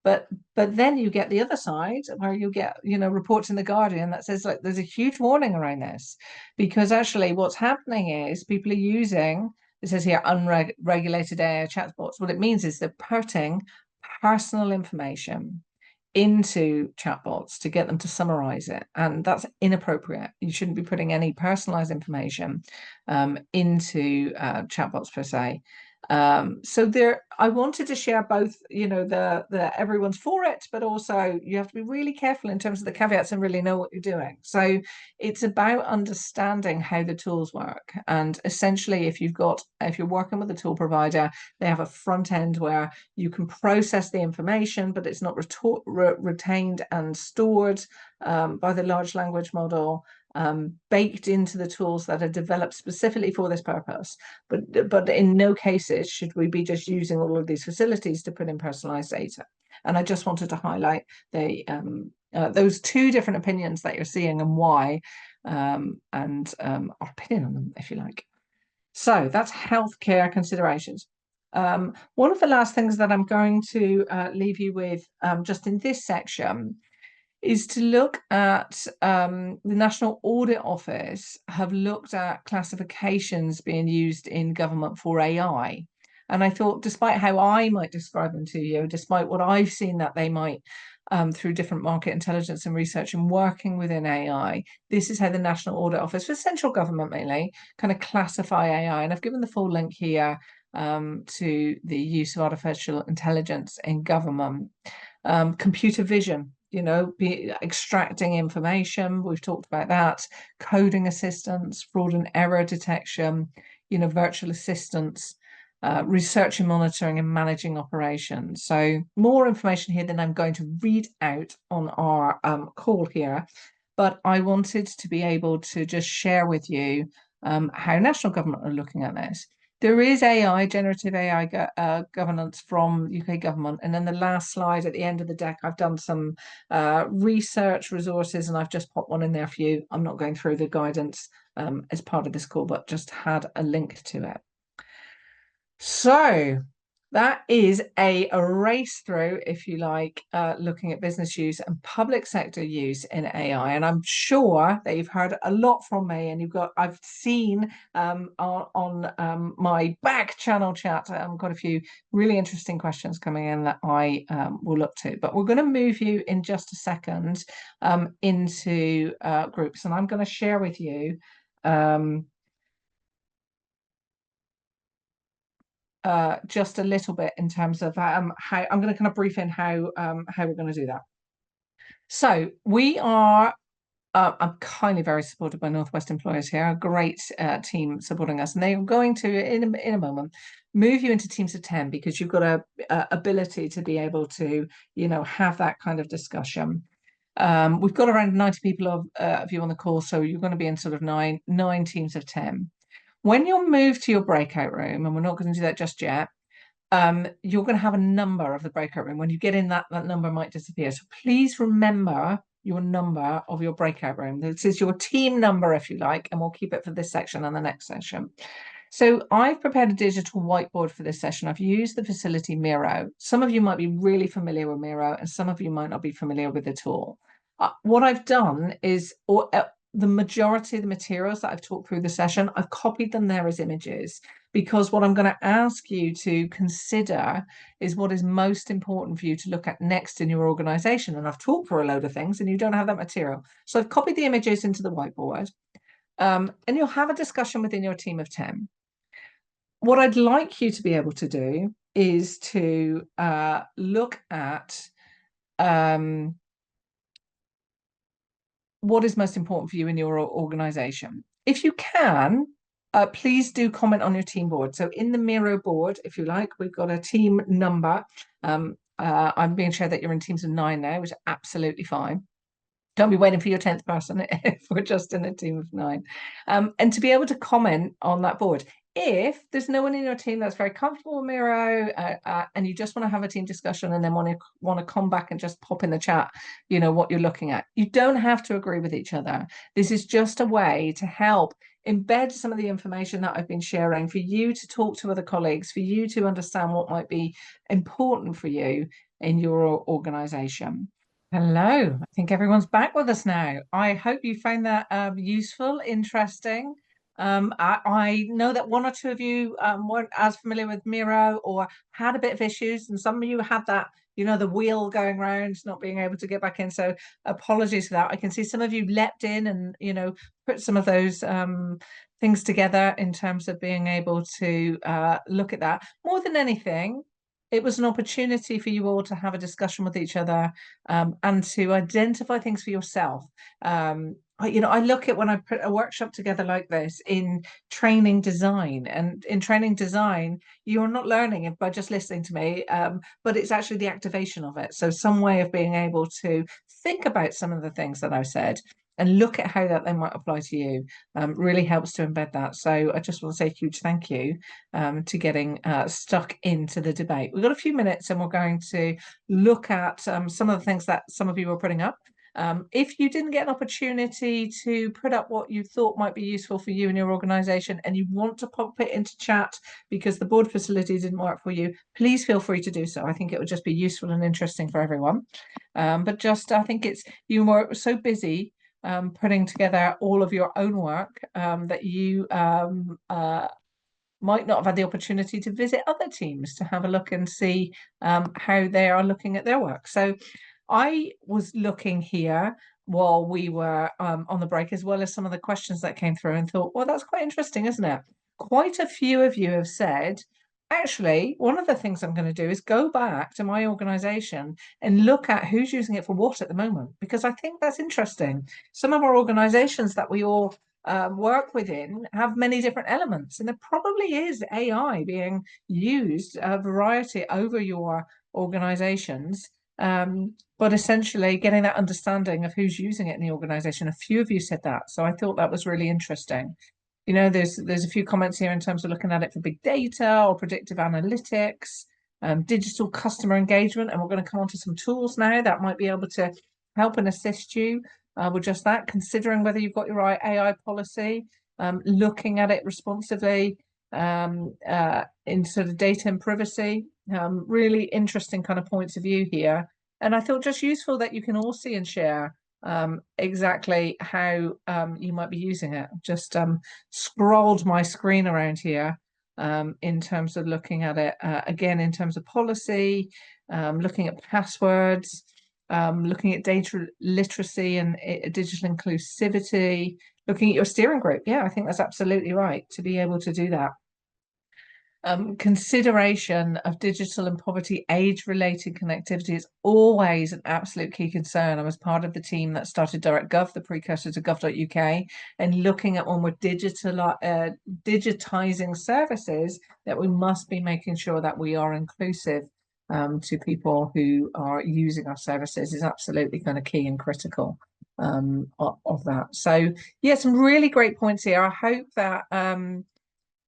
But then you get the other side where you get, reports in the Guardian that says like there's a huge warning around this, because actually what's happening is people are using, it says here, unregulated AI chatbots. What it means is they're putting personal information into chatbots to get them to summarize it, and that's inappropriate. You shouldn't be putting any personalized information into chatbots per se. So there, I wanted to share both, the everyone's for it, but also you have to be really careful in terms of the caveats and really know what you're doing. So it's about understanding how the tools work. And essentially, if you're working with a tool provider, they have a front end where you can process the information, but it's not retained and stored by the large language model. Baked into the tools that are developed specifically for this purpose. But in no cases should we be just using all of these facilities to put in personalized data. And I just wanted to highlight those two different opinions that you're seeing and why, and our opinion on them, if you like. So that's healthcare considerations. One of the last things that I'm going to leave you with just in this section is to look at the National Audit Office have looked at classifications being used in government for AI. And I thought, despite how I might describe them to you, despite what I've seen that they might, through different market intelligence and research and working within AI, this is how the National Audit Office, for central government mainly, kind of classify AI. And I've given the full link here to the use of artificial intelligence in government. Computer vision, extracting information, we've talked about that, coding assistance, fraud and error detection, virtual assistants, research and monitoring and managing operations. So more information here than I'm going to read out on our call here, but I wanted to be able to just share with you how national government are looking at this. There is AI, generative AI governance from UK government. And then the last slide at the end of the deck, I've done some research resources and I've just popped one in there for you. I'm not going through the guidance as part of this call, but just had a link to it. So that is a race through, if you like, looking at business use and public sector use in AI. And I'm sure that you've heard a lot from me, and I've seen on my back channel chat, got a few really interesting questions coming in that I will look to. But we're going to move you in just a second into groups, and I'm going to share with you just a little bit in terms of how I'm going to kind of brief in how we're going to do that. So we are. I'm kindly very supported by Northwest Employers here, a great team supporting us, and they are going to, in a moment, move you into teams of 10 because you've got a ability to be able to, have that kind of discussion. We've got around 90 people of you on the call, so you're going to be in sort of nine teams of 10. When you're moved to your breakout room, and we're not going to do that just yet, you're going to have a number of the breakout room. When you get in, that number might disappear. So please remember your number of your breakout room. This is your team number, if you like, and we'll keep it for this section and the next session. So I've prepared a digital whiteboard for this session. I've used the facility Miro. Some of you might be really familiar with Miro, and some of you might not be familiar with the tool. What I've done is, the majority of the materials that I've talked through the session, I've copied them there as images, because what I'm going to ask you to consider is what is most important for you to look at next in your organization. And I've talked for a load of things and you don't have that material. So I've copied the images into the whiteboard, and you'll have a discussion within your team of 10. What I'd like you to be able to do is to look at what is most important for you in your organization. If you can, please do comment on your team board. So in the Miro board, if you like, we've got a team number. I'm being shared that you're in teams of 9 now, which is absolutely fine. Don't be waiting for your 10th person if we're just in a team of 9. And to be able to comment on that board. If there's no one in your team that's very comfortable with Miro, and you just want to have a team discussion and then want to come back and just pop in the chat, what you're looking at. You don't have to agree with each other. This is just a way to help embed some of the information that I've been sharing for you to talk to other colleagues, for you to understand what might be important for you in your organization. Hello, I think everyone's back with us now. I hope you found that useful, interesting. I know that one or two of you weren't as familiar with Miro or had a bit of issues, and some of you had that, the wheel going around, not being able to get back in. So apologies for that. I can see some of you leapt in and, put some of those things together in terms of being able to look at that. More than anything, it was an opportunity for you all to have a discussion with each other and to identify things for yourself. I look at when I put a workshop together like this in training design, and in training design, you're not learning it by just listening to me, but it's actually the activation of it. So some way of being able to think about some of the things that I've said and look at how that they might apply to you really helps to embed that. So I just want to say a huge thank you to getting stuck into the debate. We've got a few minutes and we're going to look at some of the things that some of you were putting up. If you didn't get an opportunity to put up what you thought might be useful for you and your organization and you want to pop it into chat because the board facility didn't work for you, please feel free to do so. I think it would just be useful and interesting for everyone. But just, I think you were so busy putting together all of your own work that you might not have had the opportunity to visit other teams to have a look and see how they are looking at their work. So I was looking here while we were on the break, as well as some of the questions that came through, and thought, well, that's quite interesting, isn't it? Quite a few of you have said, actually, one of the things I'm going to do is go back to my organization and look at who's using it for what at the moment, because I think that's interesting. Some of our organizations that we all work within have many different elements, and there probably is AI being used a variety over your organizations. But essentially getting that understanding of who's using it in the organization. A few of you said that, so I thought that was really interesting. There's a few comments here in terms of looking at it for big data or predictive analytics, digital customer engagement, and we're going to come on to some tools now that might be able to help and assist you with just that, considering whether you've got your right AI policy, looking at it responsively, in sort of data and privacy. Really interesting kind of points of view here. And I thought just useful that you can all see and share exactly how you might be using it. Just scrolled my screen around here in terms of looking at it, again, in terms of policy, looking at passwords, looking at data literacy and digital inclusivity, looking at your steering group. Yeah, I think that's absolutely right to be able to do that. Consideration of digital and poverty age-related connectivity is always an absolute key concern. I was part of the team that started DirectGov, the precursor to gov.uk, and looking at when we're digitizing services, that we must be making sure that we are inclusive to people who are using our services is absolutely kind of key and critical of that. So yeah, some really great points here. I hope that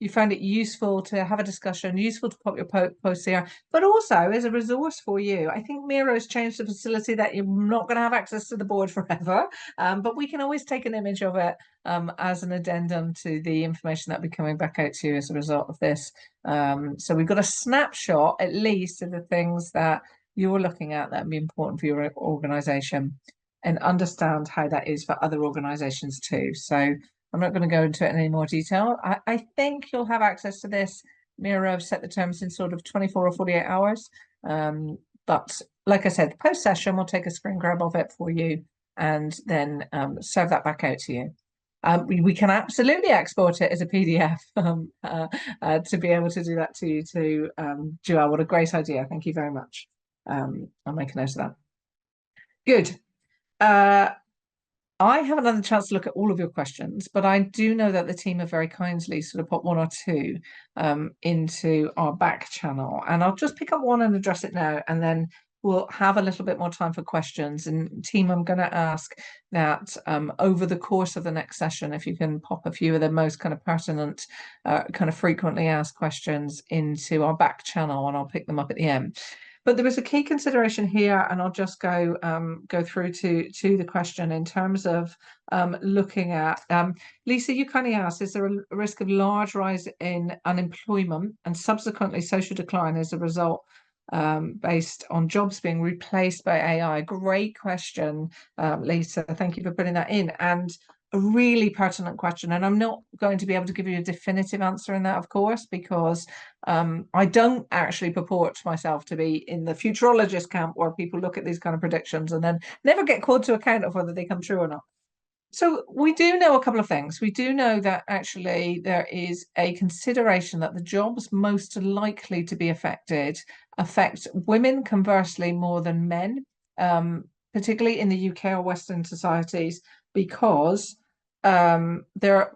you found it useful to have a discussion, useful to pop your posts here, but also as a resource for you. I think Miro has changed the facility that you're not going to have access to the board forever, but we can always take an image of it as an addendum to the information that will be coming back out to you as a result of this. So we've got a snapshot, at least, of the things that you're looking at that would be important for your organisation, and understand how that is for other organisations too. So I'm not going to go into it in any more detail. I think you'll have access to this. Miro have set the terms in sort of 24 or 48 hours. But like I said, post session, we'll take a screen grab of it for you and then serve that back out to you. We can absolutely export it as a PDF to be able to do that to you too. Joelle, what a great idea. Thank you very much. I'll make a note of that. Good. I haven't had the chance to look at all of your questions, but I do know that the team have very kindly sort of put one or two into our back channel, and I'll just pick up one and address it now, and then we'll have a little bit more time for questions. And team, I'm going to ask that over the course of the next session, if you can pop a few of the most kind of pertinent, kind of frequently asked questions into our back channel, and I'll pick them up at the end. But there was a key consideration here, and I'll just go through to the question in terms of looking at, Lisa, you kindly asked, is there a risk of large rise in unemployment and subsequently social decline as a result based on jobs being replaced by AI? Great question, Lisa. Thank you for putting that in. And a really pertinent question, and I'm not going to be able to give you a definitive answer in that, of course, because I don't actually purport myself to be in the futurologist camp where people look at these kind of predictions and then never get called to account of whether they come true or not. So we do know a couple of things. We do know that actually there is a consideration that the jobs most likely to be affected affect women conversely more than men, particularly in the UK or Western societies, because they're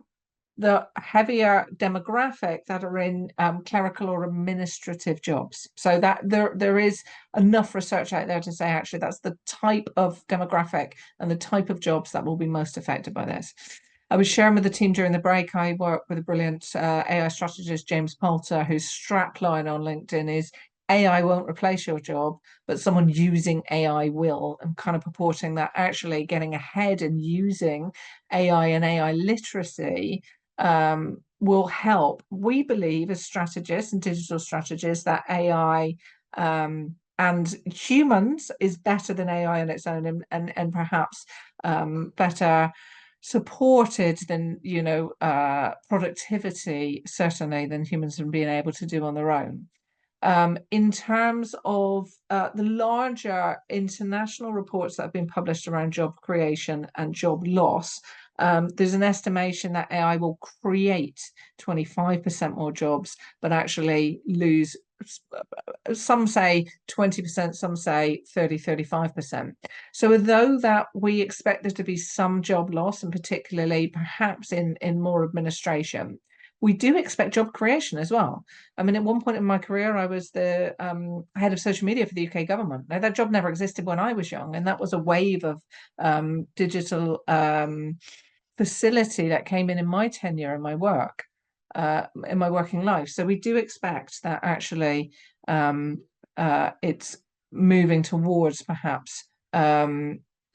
the heavier demographic that are in clerical or administrative jobs. So that there is enough research out there to say actually that's the type of demographic and the type of jobs that will be most affected by this. I was sharing with the team during the break, I work with a brilliant AI strategist, James Poulter, whose strapline on LinkedIn is AI won't replace your job, but someone using AI will, and kind of purporting that actually getting ahead and using AI and AI literacy will help. We believe as strategists and digital strategists that AI and humans is better than AI on its own, and perhaps better supported than, you know, productivity certainly than humans have been able to do on their own. In terms of the larger international reports that have been published around job creation and job loss, there's an estimation that AI will create 25% more jobs, but actually lose, some say 20%, some say 35%. So although that we expect there to be some job loss, and particularly perhaps in more administration, we do expect job creation as well. I mean, at one point in my career, I was the head of social media for the UK government. Now, that job never existed when I was young, and that was a wave of digital facility that came in my tenure in my work, in my working life. So we do expect that actually it's moving towards perhaps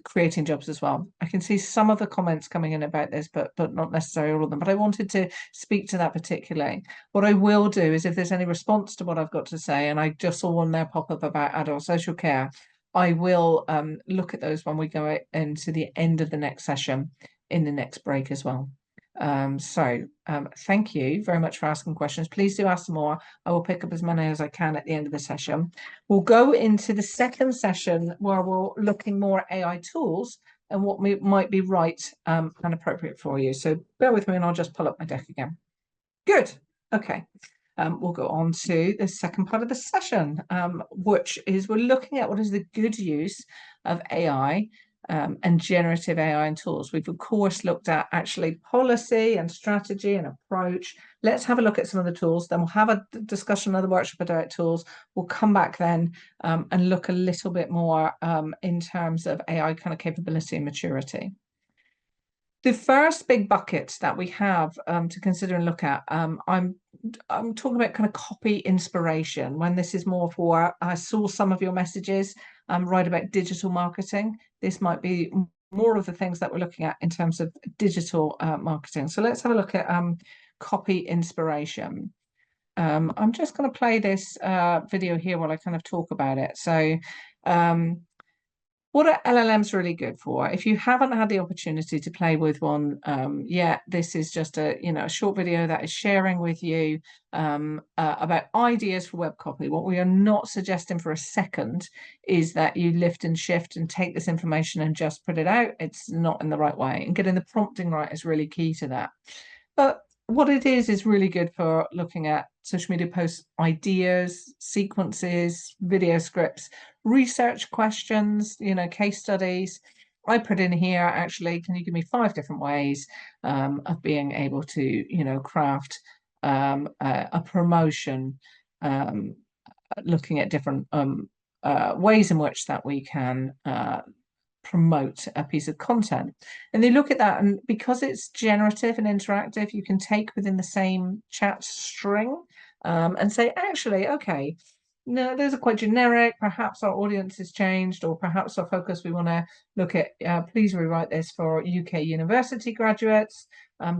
creating jobs as well. I can see some of the comments coming in about this, but not necessarily all of them. But I wanted to speak to that particularly. What I will do is, if there's any response to what I've got to say, and I just saw one there pop up about adult social care, I will look at those when we go into the end of the next session in the next break as well. Thank you very much for asking questions. Please do ask some more. I will pick up as many as I can at the end of the session. We'll go into the second session where we're looking more at AI tools and what might be right and appropriate for you. So bear with me and I'll just pull up my deck again. Good. Okay. we'll go on to the second part of the session, which is we're looking at what is the good use of AI and generative AI and tools. We've, of course, looked at actually policy and strategy and approach. Let's have a look at some of the tools. Then we'll have a discussion of the workshop about tools. We'll come back then and look a little bit more in terms of AI kind of capability and maturity. The first big bucket that we have to consider and look at, I'm talking about kind of copy inspiration, when this is more for, I saw some of your messages write about digital marketing. This might be more of the things that we're looking at in terms of digital marketing. So let's have a look at copy inspiration. I'm just going to play this video here while I kind of talk about it. So what are LLMs really good for? If you haven't had the opportunity to play with one yet, this is just a short video that is sharing with you about ideas for web copy. What we are not suggesting for a second is that you lift and shift and take this information and just put it out. It's not in the right way, and getting the prompting right is really key to that. But what it is really good for looking at social media posts, ideas, sequences, video scripts, research questions, case studies. I put in here, actually, can you give me 5 different ways of being able to, craft a promotion, looking at different ways in which that we can promote a piece of content. And they look at that, and because it's generative and interactive, you can take within the same chat string and say, actually, okay, no, those are quite generic. Perhaps our audience has changed, or perhaps our focus, we want to look at, please rewrite this for UK university graduates,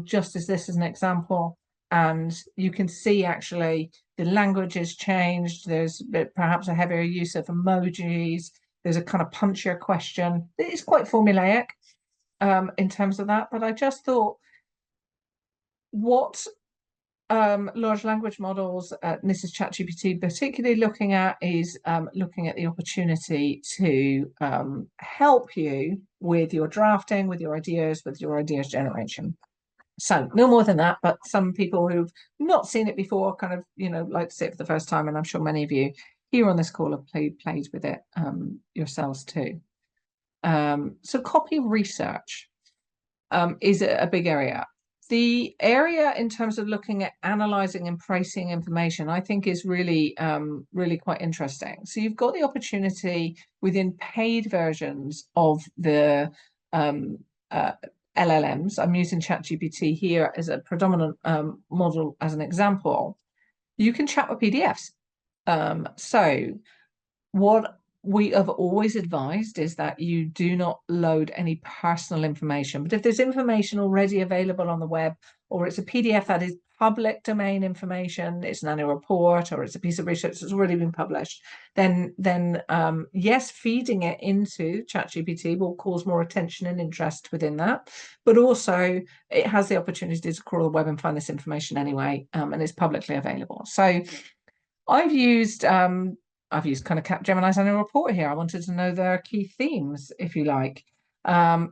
just as this is an example. And you can see actually the language has changed. There's perhaps a heavier use of emojis. There's a kind of punchier question. It's quite formulaic in terms of that, but I just thought what large language models, this is ChatGPT particularly looking at, is looking at the opportunity to help you with your drafting, with your ideas generation. So no more than that, but some people who've not seen it before kind of, like to see it for the first time, and I'm sure many of you here on this call have played with it yourselves too. So copy research is a big area. The area in terms of looking at analyzing and pricing information, I think is really, really quite interesting. So you've got the opportunity within paid versions of the LLMs. I'm using ChatGPT here as a predominant model as an example. You can chat with PDFs. So what we have always advised is that you do not load any personal information. But if there's information already available on the web, or it's a PDF that is public domain information, it's an annual report, or it's a piece of research that's already been published, then yes, feeding it into ChatGPT will cause more attention and interest within that. But also it has the opportunity to crawl the web and find this information anyway, and it's publicly available. So I've used kind of Capgemini's annual report here. I wanted to know their key themes, if you like.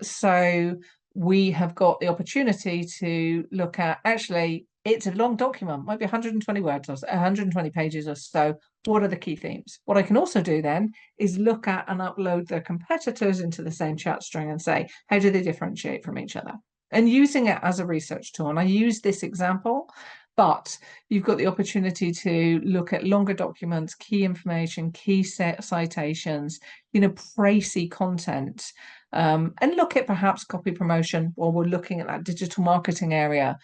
So we have got the opportunity to look at, actually, it's a long document, might be 120 words or 120 pages or so. What are the key themes? What I can also do then is look at and upload their competitors into the same chat string and say, how do they differentiate from each other? And using it as a research tool. And I use this example, but you've got the opportunity to look at longer documents, key information, key citations, précis content, and look at perhaps copy promotion, while we're looking at that digital marketing area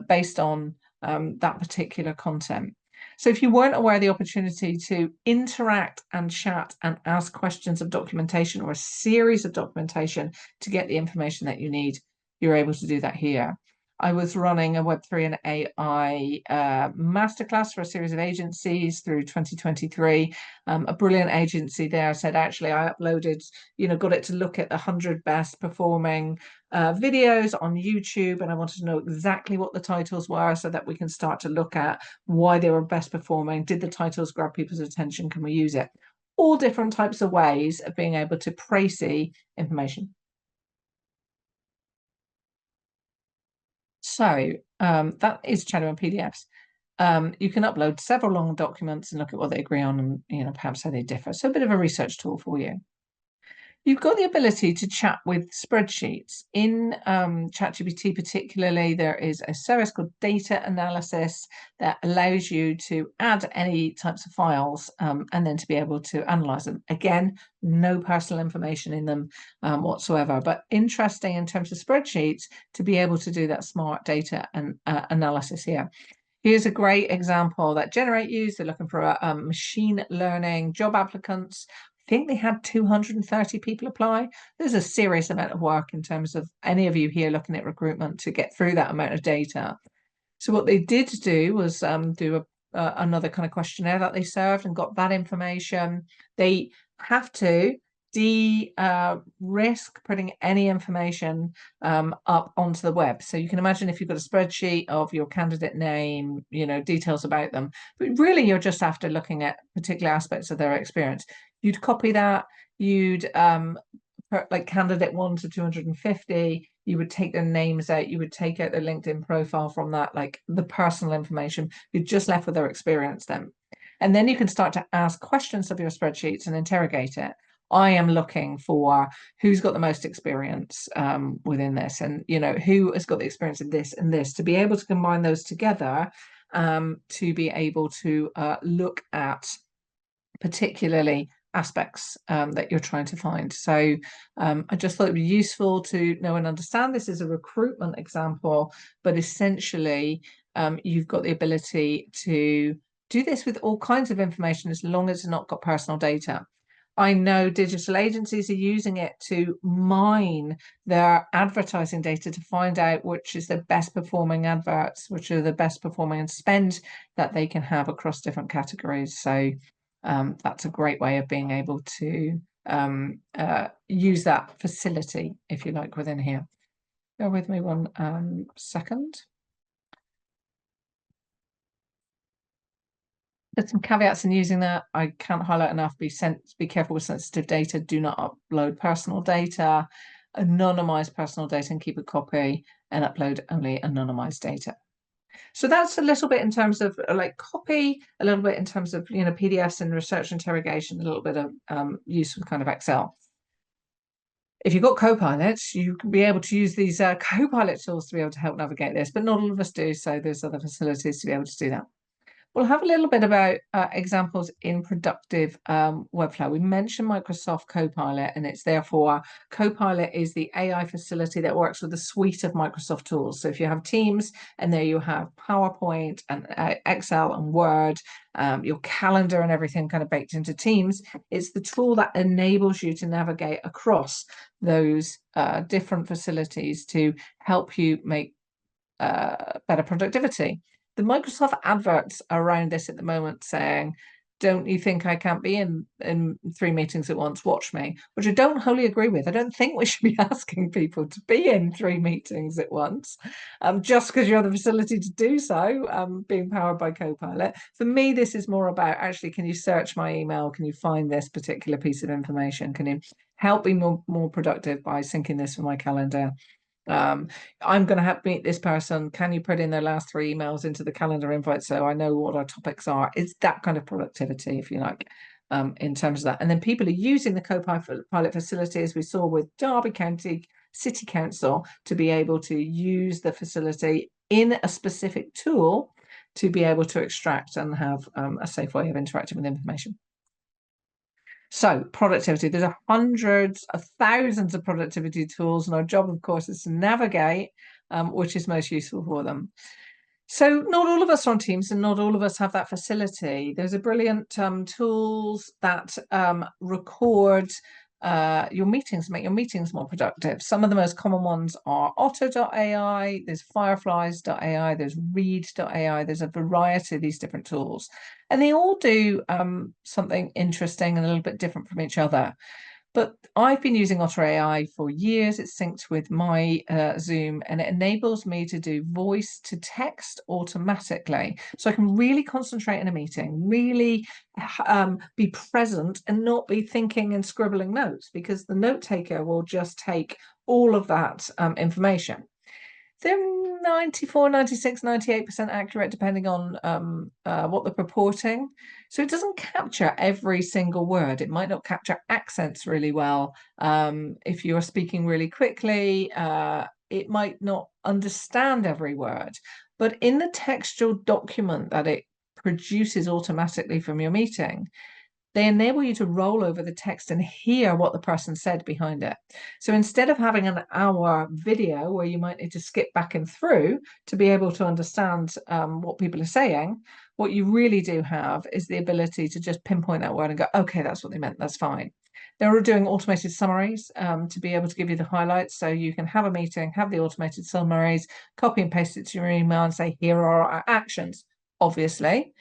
based on that particular content. So if you weren't aware of the opportunity to interact and chat and ask questions of documentation, or a series of documentation to get the information that you need, you're able to do that here. I was running a Web3 and AI masterclass for a series of agencies through 2023. A brilliant agency there said, actually, I uploaded, got it to look at the 100 best performing videos on YouTube, and I wanted to know exactly what the titles were so that we can start to look at why they were best performing. Did the titles grab people's attention? Can we use it? All different types of ways of being able to précis information. So that is chatting on PDFs. You can upload several long documents and look at what they agree on and, you know, perhaps how they differ. So a bit of a research tool for you. You've got the ability to chat with spreadsheets. In ChatGPT particularly, there is a service called Data Analysis that allows you to add any types of files and then to be able to analyze them. Again, no personal information in them whatsoever, but interesting in terms of spreadsheets to be able to do that smart data and analysis here. Here's a great example that Generate used. They're looking for a machine learning job applicants. I think they had 230 people apply. There's a serious amount of work in terms of any of you here looking at recruitment to get through that amount of data. So what they did do was do another kind of questionnaire that they served and got that information. They have to risk putting any information up onto the web. So you can imagine if you've got a spreadsheet of your candidate name, you know, details about them, but really you're just after looking at particular aspects of their experience. You'd copy that, you'd put like candidate 1 to 250, you would take their names out, you would take out their LinkedIn profile from that, like the personal information. You're just left with their experience then. And then you can start to ask questions of your spreadsheets and interrogate it. I am looking for who's got the most experience within this, and you know, who has got the experience of this and this, to be able to combine those together to be able to look at particularly aspects that you're trying to find. So I just thought it'd be useful to know and understand. This is a recruitment example, but essentially you've got the ability to do this with all kinds of information as long as it's not got personal data. I know digital agencies are using it to mine their advertising data to find out which is the best performing adverts, which are the best performing and spend that they can have across different categories. So that's a great way of being able to use that facility, if you like, within here. Bear with me one second. There's some caveats in using that. I can't highlight enough. Be careful with sensitive data. Do not upload personal data. Anonymize personal data and keep a copy, and upload only anonymized data. So that's a little bit in terms of like copy, a little bit in terms of, you know, PDFs and research interrogation, a little bit of use of kind of Excel. If you've got Copilot, you can be able to use these Copilot tools to be able to help navigate this, but not all of us do. So there's other facilities to be able to do that. We'll have a little bit about examples in productive Webflow. We mentioned Microsoft Copilot, and it's therefore Copilot is the AI facility that works with a suite of Microsoft tools. So if you have Teams, and there you have PowerPoint and Excel and Word, your calendar and everything kind of baked into Teams, it's the tool that enables you to navigate across those different facilities to help you make better productivity. The Microsoft adverts around this at the moment saying, don't you think I can't be in 3 meetings at once? Watch me, which I don't wholly agree with. I don't think we should be asking people to be in 3 meetings at once just because you have the facility to do so, being powered by Copilot. For me, this is more about actually, can you search my email? Can you find this particular piece of information? Can you help me more productive by syncing this with my calendar? I'm going to have meet this person. Can you put in their last 3 emails into the calendar invite so I know what our topics are? It's that kind of productivity, if you like, in terms of that. And then people are using the Copilot facility, as we saw with Derby County City Council, to be able to use the facility in a specific tool to be able to extract and have a safe way of interacting with information. So productivity, there's hundreds of thousands of productivity tools, and our job, of course, is to navigate which is most useful for them. So not all of us are on Teams, and not all of us have that facility. There's a brilliant tools that record your meetings, make your meetings more productive. Some of the most common ones are Otto.ai, there's Fireflies.ai, there's Read.ai, there's a variety of these different tools. And they all do something interesting and a little bit different from each other. But I've been using Otter AI for years. It's synced with my Zoom, and it enables me to do voice to text automatically. So I can really concentrate in a meeting, really be present and not be thinking and scribbling notes, because the note taker will just take all of that information. They're 94, 96, 98% accurate, depending on what they're purporting. So it doesn't capture every single word. It might not capture accents really well. If you're speaking really quickly, it might not understand every word. But in the textual document that it produces automatically from your meeting, they enable you to roll over the text and hear what the person said behind it. So instead of having an hour video where you might need to skip back and through to be able to understand what people are saying, what you really do have is the ability to just pinpoint that word and go, okay, that's what they meant, that's fine. They're doing automated summaries to be able to give you the highlights. So you can have a meeting, have the automated summaries, copy and paste it to your email and say, here are our actions. Obviously,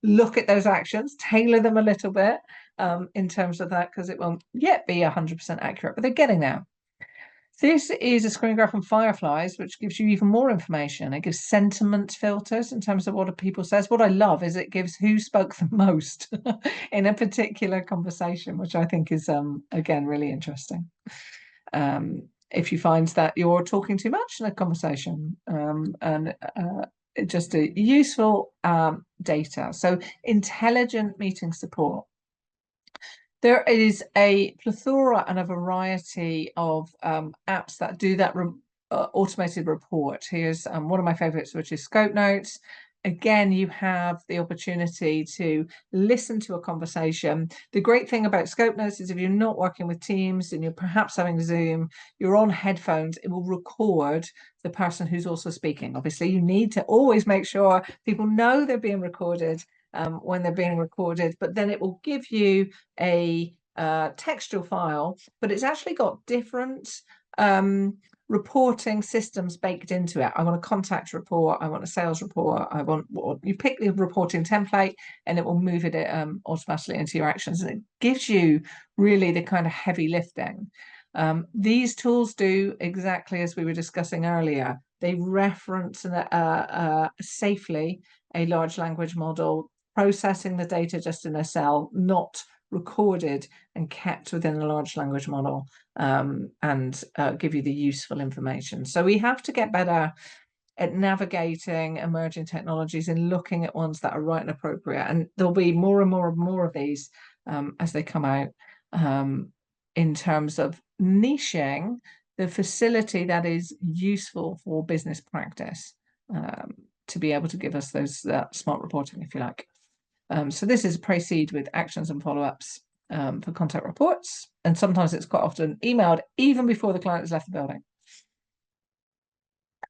look at those actions, tailor them a little bit in terms of that, because it won't yet be 100% accurate, but they're getting there. This is a screen graph on Fireflies, which gives you even more information. It gives sentiment filters in terms of what people says. What I love is it gives who spoke the most in a particular conversation, which I think is, again, really interesting. If you find that you're talking too much in a conversation, and just a useful data. So intelligent meeting support. There is a plethora and a variety of apps that do that automated report. Here's one of my favorites, which is Scope Notes. Again, you have the opportunity to listen to a conversation. The great thing about Scope Notes is if you're not working with Teams and you're perhaps having Zoom, you're on headphones, it will record the person who's also speaking. Obviously, you need to always make sure people know they're being recorded when they're being recorded, but then it will give you a textual file, but it's actually got different reporting systems baked into it. I want a contact report, I want a sales report, I want, you pick the reporting template and it will move it automatically into your actions, and it gives you really the kind of heavy lifting. These tools do exactly as we were discussing earlier. They reference safely a large language model, processing the data just in a cell, not recorded and kept within a large language model, and give you the useful information. So we have to get better at navigating emerging technologies and looking at ones that are right and appropriate. And there'll be more and more and more of these as they come out, in terms of niching the facility that is useful for business practice, to be able to give us that smart reporting, if you like. So this is proceed with actions and follow-ups for contact reports. And sometimes it's quite often emailed even before the client has left the building.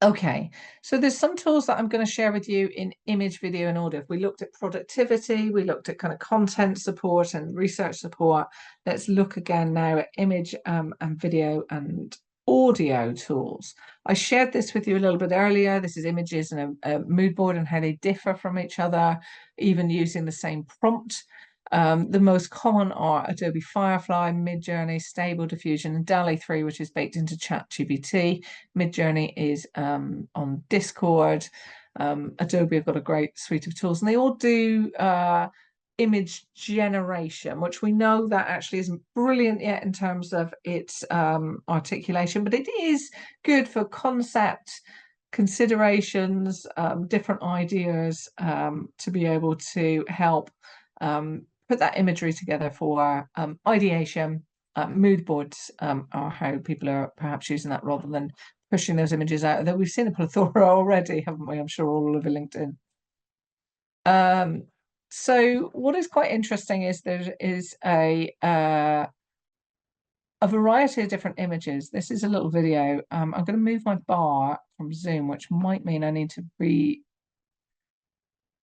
Okay, so there's some tools that I'm going to share with you in image, video, and audio. We looked at productivity, we looked at kind of content support and research support. Let's look again now at image and video and audio tools. I shared this with you a little bit earlier. This is images and a mood board and how they differ from each other, even using the same prompt. The most common are Adobe Firefly, Midjourney, Stable Diffusion, and DALL-E 3, which is baked into ChatGPT. Midjourney is on Discord. Adobe have got a great suite of tools, and they all do image generation, which we know that actually isn't brilliant yet in terms of its articulation, but it is good for concept considerations, different ideas, to be able to help put that imagery together for ideation. Mood boards are how people are perhaps using that rather than pushing those images out. Though we've seen a plethora already, haven't we? I'm sure all over LinkedIn. So what is quite interesting is there is a variety of different images. This is a little video. I'm going to move my bar from Zoom, which might mean I need to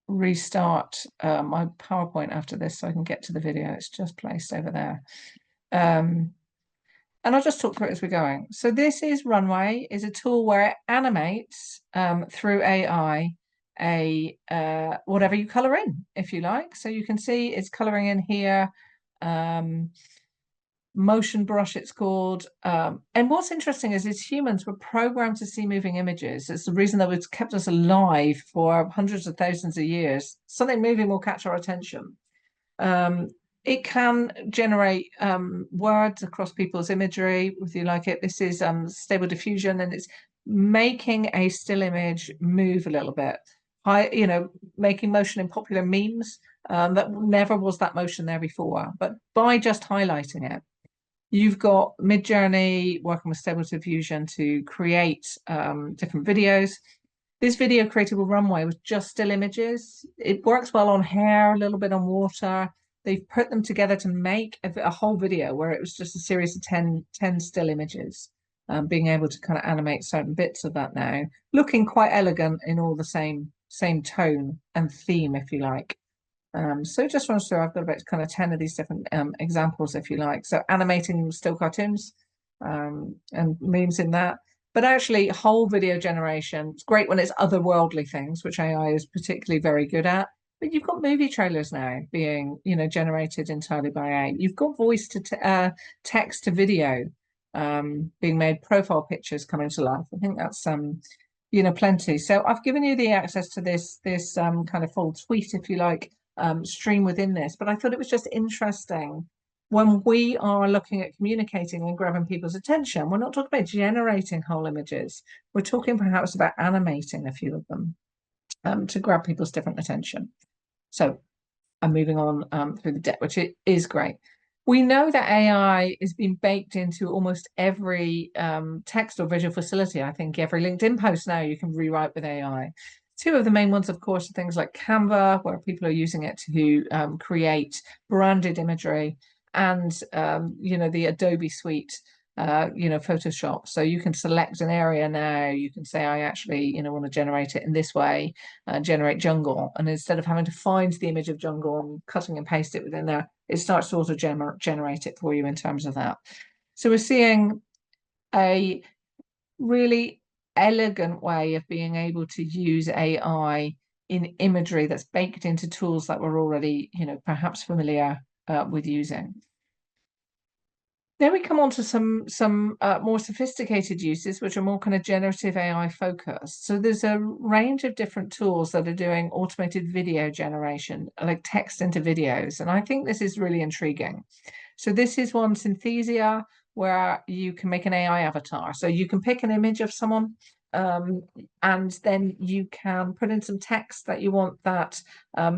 restart my PowerPoint after this so I can get to the video. It's just placed over there. And I'll just talk through it as we're going. So this is Runway, is a tool where it animates through AI whatever you color in, if you like. So you can see it's coloring in here, motion brush it's called, and what's interesting is humans were programmed to see moving images. It's the reason that it's kept us alive for hundreds of thousands of years. Something moving will catch our attention. It can generate words across people's imagery, if you like it. This is Stable Diffusion, and it's making a still image move a little bit, making motion in popular memes, that never was that motion there before, but by just highlighting it. You've got Midjourney working with Stable Diffusion to create different videos. This video creatable runway was just still images. It works well on hair, a little bit on water. They've put them together to make a whole video where it was just a series of 10 still images, being able to kind of animate certain bits of that now, looking quite elegant in all the same tone and theme, if you like. So just runs through, I've got about kind of 10 of these different examples, if you like. So animating still cartoons and memes in that. But actually, whole video generation, it's great when it's otherworldly things, which AI is particularly very good at. But you've got movie trailers now being, generated entirely by AI. You've got voice to text to video being made, profile pictures coming to life. I think that's plenty. So I've given you the access to this kind of full tweet, if you like, stream within this. But I thought it was just interesting when we are looking at communicating and grabbing people's attention. We're not talking about generating whole images. We're talking perhaps about animating a few of them to grab people's different attention. So I'm moving on through the deck, which is great. We know that AI is being baked into almost every text or visual facility. I think every LinkedIn post now you can rewrite with AI. Two of the main ones, of course, are things like Canva, where people are using it to create branded imagery, and the Adobe suite, Photoshop. So you can select an area now. You can say, I actually, want to generate it in this way, generate jungle. And instead of having to find the image of jungle and cutting and paste it within there, it starts to auto generate it for you in terms of that. So we're seeing a really elegant way of being able to use AI in imagery that's baked into tools that we're already, perhaps familiar with using. Then we come on to some more sophisticated uses, which are more kind of generative AI focused. So there's a range of different tools that are doing automated video generation, like text into videos. And I think this is really intriguing. So this is one, Synthesia, where you can make an AI avatar. So you can pick an image of someone, and then you can put in some text that you want that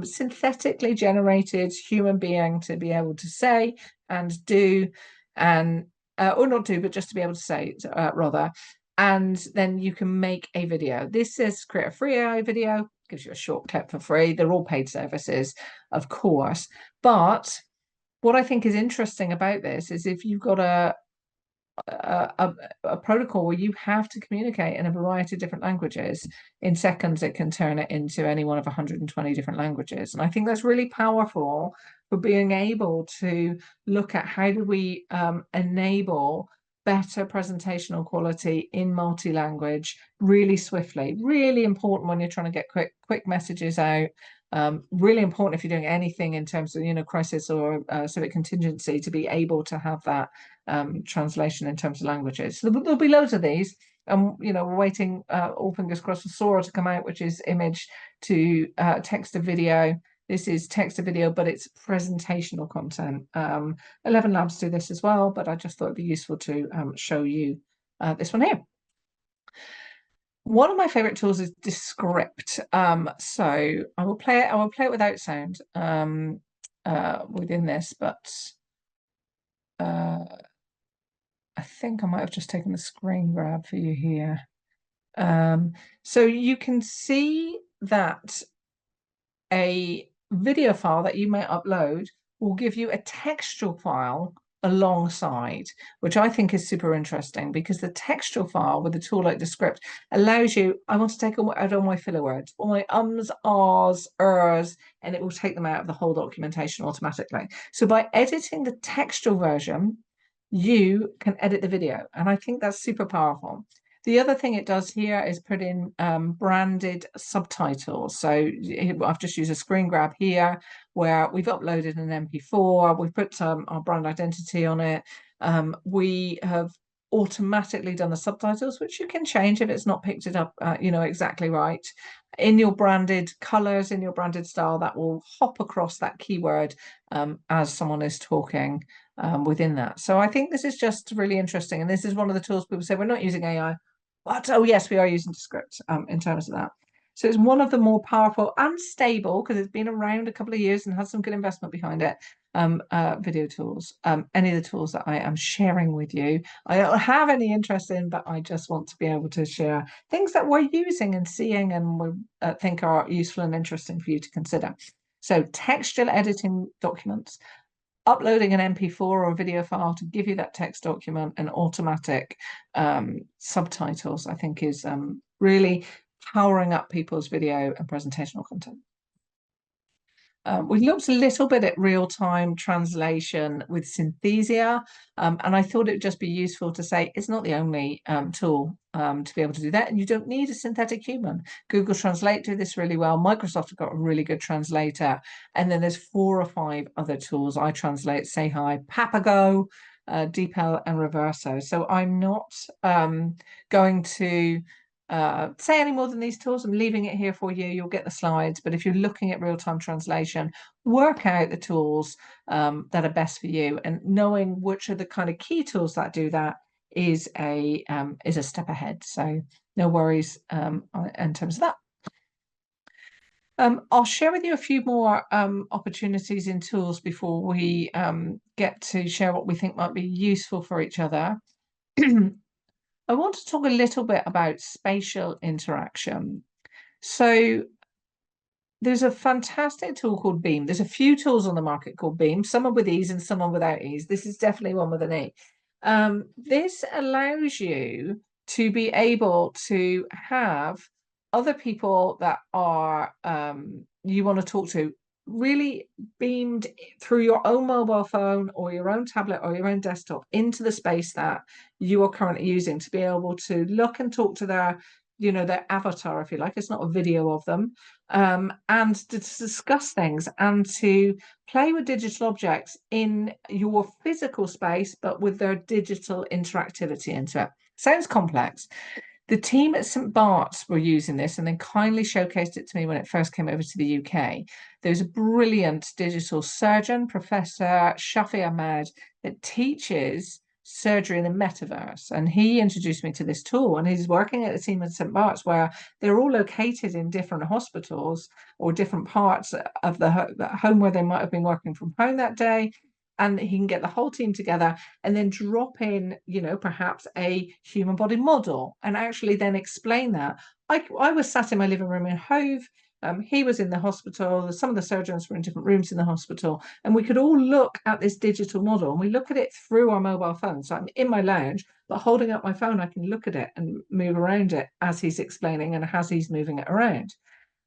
synthetically generated human being to be able to say and do, and or not do, but just to be able to say it, rather. And then you can make a video. This says create a free AI video, gives you a short clip for free. They're all paid services, of course. But what I think is interesting about this is if you've got a protocol where you have to communicate in a variety of different languages, in seconds it can turn it into any one of 120 different languages. And I think that's really powerful for being able to look at how do we enable better presentational quality in multi-language really swiftly. Really important when you're trying to get quick messages out. Really important if you're doing anything in terms of crisis or civic contingency, to be able to have that translation in terms of languages. So there'll be loads of these, and we're waiting, all fingers crossed, for Sora to come out, which is image to text to video. This is text to video, but it's presentational content. 11 Labs do this as well, but I just thought it'd be useful to show you this one here. One of my favorite tools is Descript. So I will play it without sound within this, but I think I might have just taken the screen grab for you here. So you can see that a video file that you may upload will give you a textual file alongside, which I think is super interesting, because the textual file with a tool like Descript allows you, I want to take out all my filler words, all my ums, ahs, ers, and it will take them out of the whole documentation automatically. So by editing the textual version, you can edit the video, and I think that's super powerful. The other thing it does here is put in branded subtitles. So I've just used a screen grab here where we've uploaded an MP4, we've put our brand identity on it. We have automatically done the subtitles, which you can change if it's not picked it up exactly right. In your branded colors, in your branded style, that will hop across that keyword as someone is talking within that. So I think this is just really interesting. And this is one of the tools people say, we're not using AI. But oh yes, we are using Descript in terms of that. So it's one of the more powerful and stable, because it's been around a couple of years and has some good investment behind it, video tools. Any of the tools that I am sharing with you, I don't have any interest in, but I just want to be able to share things that we're using and seeing and we think are useful and interesting for you to consider. So textual editing documents, uploading an MP4 or a video file to give you that text document, and automatic subtitles, I think is really powering up people's video and presentational content. We looked a little bit at real-time translation with Synthesia, and I thought it would just be useful to say it's not the only tool to be able to do that, and you don't need a synthetic human. Google Translate do this really well. Microsoft have got a really good translator, and then there's 4 or 5 other tools. iTranslate, Say Hi, Papago, DeepL, and Reverso. So I'm not going to say any more than these tools. I'm leaving it here for you. You'll get the slides, but if you're looking at real-time translation, work out the tools that are best for you, and knowing which are the kind of key tools that do that is a step ahead. So no worries in terms of that. I'll share with you a few more opportunities in tools before we get to share what we think might be useful for each other. I want to talk a little bit about spatial interaction. So there's a fantastic tool called Beam. There's a few tools on the market called Beam. Some are with ease and some are without ease. This is definitely one with an E. This allows you to be able to have other people that are you want to talk to really beamed through your own mobile phone or your own tablet or your own desktop into the space that you are currently using, to be able to look and talk to their their avatar, if you like. It's not a video of them, and to discuss things and to play with digital objects in your physical space, but with their digital interactivity into it. Sounds complex. The team at St. Bart's were using this and then kindly showcased it to me when it first came over to the UK. There's a brilliant digital surgeon, Professor Shafi Ahmed, that teaches surgery in the metaverse, and he introduced me to this tool, and he's working at a team at St. Bart's where they're all located in different hospitals or different parts of the home where they might have been working from home that day, and he can get the whole team together and then drop in perhaps a human body model and actually then explain that. I was sat in my living room in Hove. He was in the hospital. Some of the surgeons were in different rooms in the hospital, and we could all look at this digital model, and we look at it through our mobile phones. So I'm in my lounge, but holding up my phone, I can look at it and move around it as he's explaining and as he's moving it around.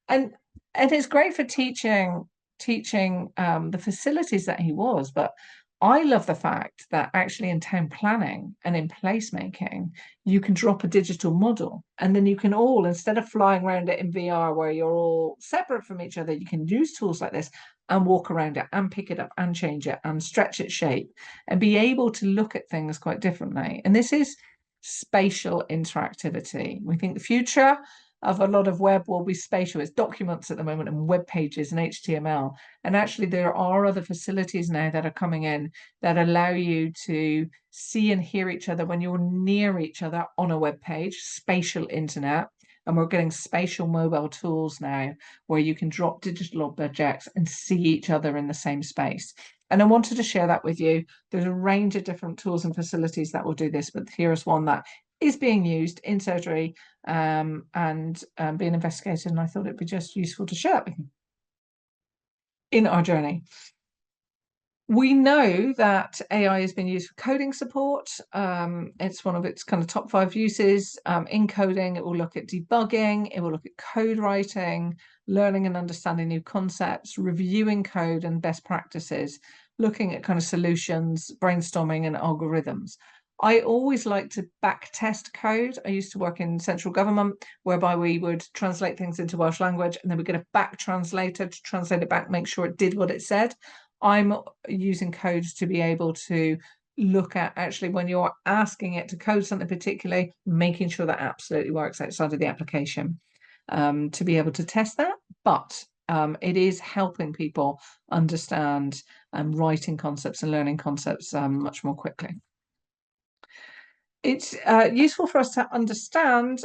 And it's great for teaching the facilities that he was, but I love the fact that actually in town planning and in placemaking, you can drop a digital model, and then you can all, instead of flying around it in VR where you're all separate from each other, you can use tools like this and walk around it and pick it up and change it and stretch its shape and be able to look at things quite differently. And this is spatial interactivity. We think the future of a lot of web will be spatial. It's documents at the moment and web pages and HTML. And actually there are other facilities now that are coming in that allow you to see and hear each other when you're near each other on a web page, spatial internet. And we're getting spatial mobile tools now where you can drop digital objects and see each other in the same space. And I wanted to share that with you. There's a range of different tools and facilities that will do this, but here's one that is being used in surgery and being investigated, and I thought it'd be just useful to share that with you in our journey. We know that AI has been used for coding support. It's one of its kind of top 5 uses. In coding, it will look at debugging, it will look at code writing, learning and understanding new concepts, reviewing code and best practices, looking at kind of solutions, brainstorming and algorithms. I always like to back test code. I used to work in central government, whereby we would translate things into Welsh language and then we get a back translator to translate it back, make sure it did what it said. I'm using code to be able to look at actually when you're asking it to code something particularly, making sure that absolutely works outside of the application, to be able to test that. But it is helping people understand writing concepts and learning concepts much more quickly. it's useful for us to understand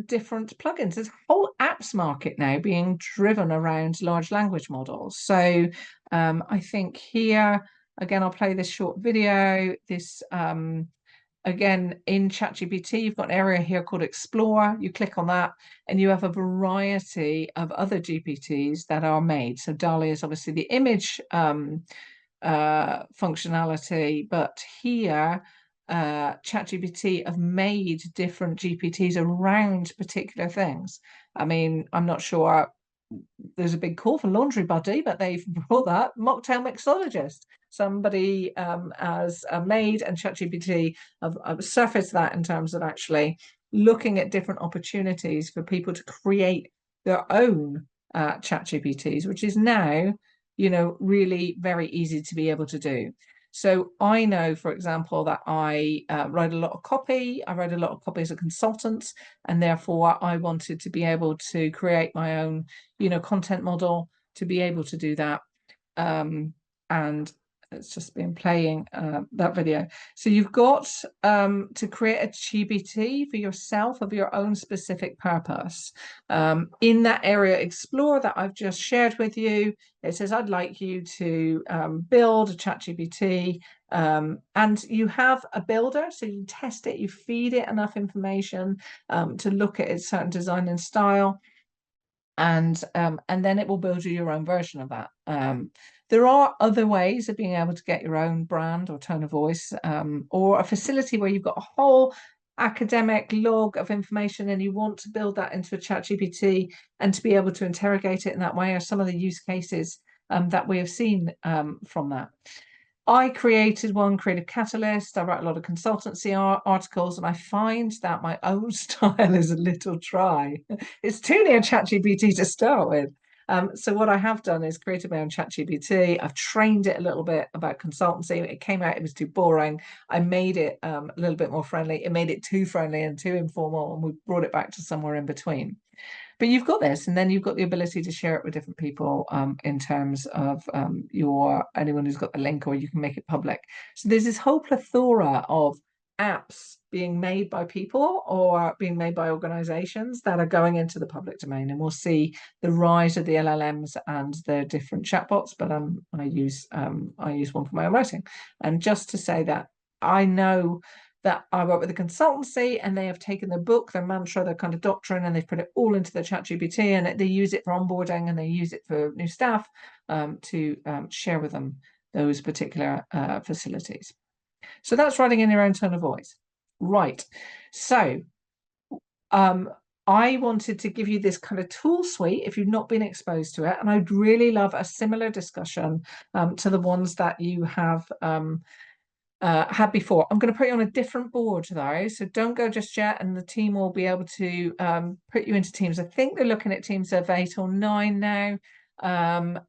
different plugins. There's a whole apps market now being driven around large language models. So I think here, again, I'll play this short video. This, again, in ChatGPT, you've got an area here called Explore. You click on that and you have a variety of other GPTs that are made. So DALL-E is obviously the image functionality, but here ChatGPT have made different GPTs around particular things. I mean, I'm not sure there's a big call for Laundry Buddy, but they've brought that mocktail mixologist. Somebody has made, and ChatGPT have surfaced that in terms of actually looking at different opportunities for people to create their own ChatGPTs, which is now, you know, really very easy to be able to do. So I know, for example, that I write a lot of copy. I write a lot of copy as a consultant, and therefore I wanted to be able to create my own, you know, content model to be able to do that. And it's just been playing that video. So you've got to create a GPT for yourself of your own specific purpose. In that area Explore that I've just shared with you, it says, I'd like you to build a ChatGPT, and you have a builder, so you test it, you feed it enough information to look at its certain design and style, and then it will build you your own version of that. There are other ways of being able to get your own brand or tone of voice, or a facility where you've got a whole academic log of information and you want to build that into a ChatGPT and to be able to interrogate it in that way are some of the use cases that we have seen from that. I created one, Creative Catalyst. I write a lot of consultancy articles, and I find that my own style is a little dry. It's too near ChatGPT to start with. So what I have done is created my own ChatGPT. I've trained it a little bit about consultancy. It came out, it was too boring. I made it a little bit more friendly. It made it too friendly and too informal, and we brought it back to somewhere in between. But you've got this, and then you've got the ability to share it with different people in terms of anyone who's got the link, or you can make it public. So there's this whole plethora of apps being made by people or being made by organizations that are going into the public domain, and we'll see the rise of the LLMs and the different chatbots. But I use one for my own writing. And just to say that I know that I work with a consultancy, and they have taken their book, their mantra, their kind of doctrine, and they've put it all into the ChatGPT, and they use it for onboarding, and they use it for new staff to share with them those particular facilities. So that's writing in your own tone of voice. Right. So I wanted to give you this kind of tool suite if you've not been exposed to it, and I'd really love a similar discussion to the ones that you have had before. I'm going to put you on a different board though, so don't go just yet, and the team will be able to put you into teams. I think they're looking at teams of 8 or 9 now,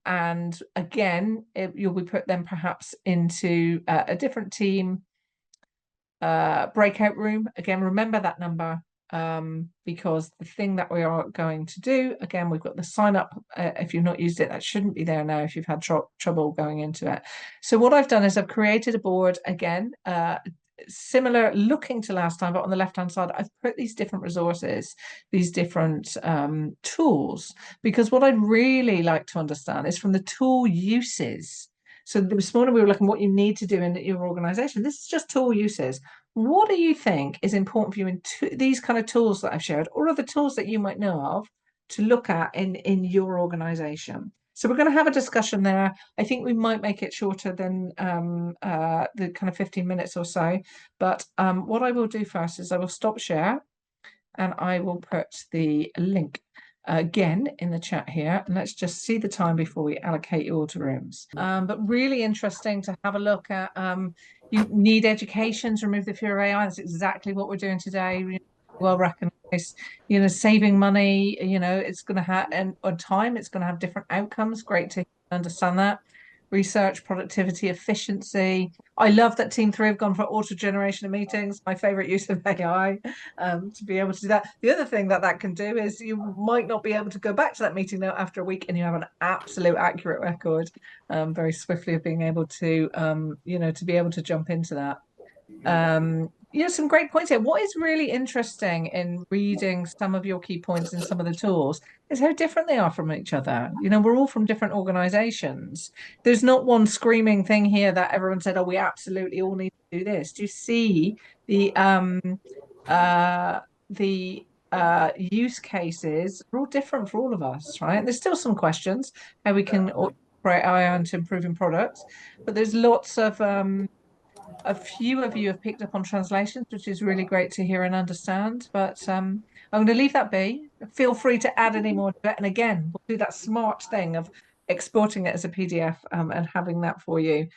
and again you'll be put then perhaps into a different team breakout room. Again, remember that number, because the thing that we are going to do, again, we've got the sign up. If you've not used it, that shouldn't be there now if you've had trouble going into it. So what I've done is I've created a board again, similar looking to last time, but on the left hand side I've put these different resources, these different tools, because what I'd really like to understand is from the tool uses. So this morning we were looking at what you need to do in your organization. This is just tool uses. What do you think is important for you in these kind of tools that I've shared, or other tools that you might know of to look at in your organization? So we're going to have a discussion there. I think we might make it shorter than the kind of 15 minutes or so. But what I will do first is I will stop share, and I will put the link again in the chat here, and let's just see the time before we allocate you all to rooms. But really interesting to have a look at. You need education to remove the fear of AI. That's exactly what we're doing today. Well recognized, you know, saving money, you know, it's going to have, and on time, it's going to have different outcomes. Great to understand that. Research, productivity, efficiency. I love that Team 3 have gone for auto generation of meetings. My favorite use of AI, to be able to do that. The other thing that can do is you might not be able to go back to that meeting now after a week, and you have an absolute accurate record very swiftly of being able to, you know, to be able to jump into that. some great points here. What is really interesting in reading some of your key points in some of the tools is how different they are from each other. We're all from different organizations. There's not one screaming thing here that everyone said, oh, we absolutely all need to do this. Do you see the use cases are all different for all of us, right? There's still some questions how we can operate AI into improving products, but there's lots of a few of you have picked up on translations, which is really great to hear and understand. But I'm going to leave that be. Feel free to add any more to it. And again, we'll do that smart thing of exporting it as a PDF and having that for you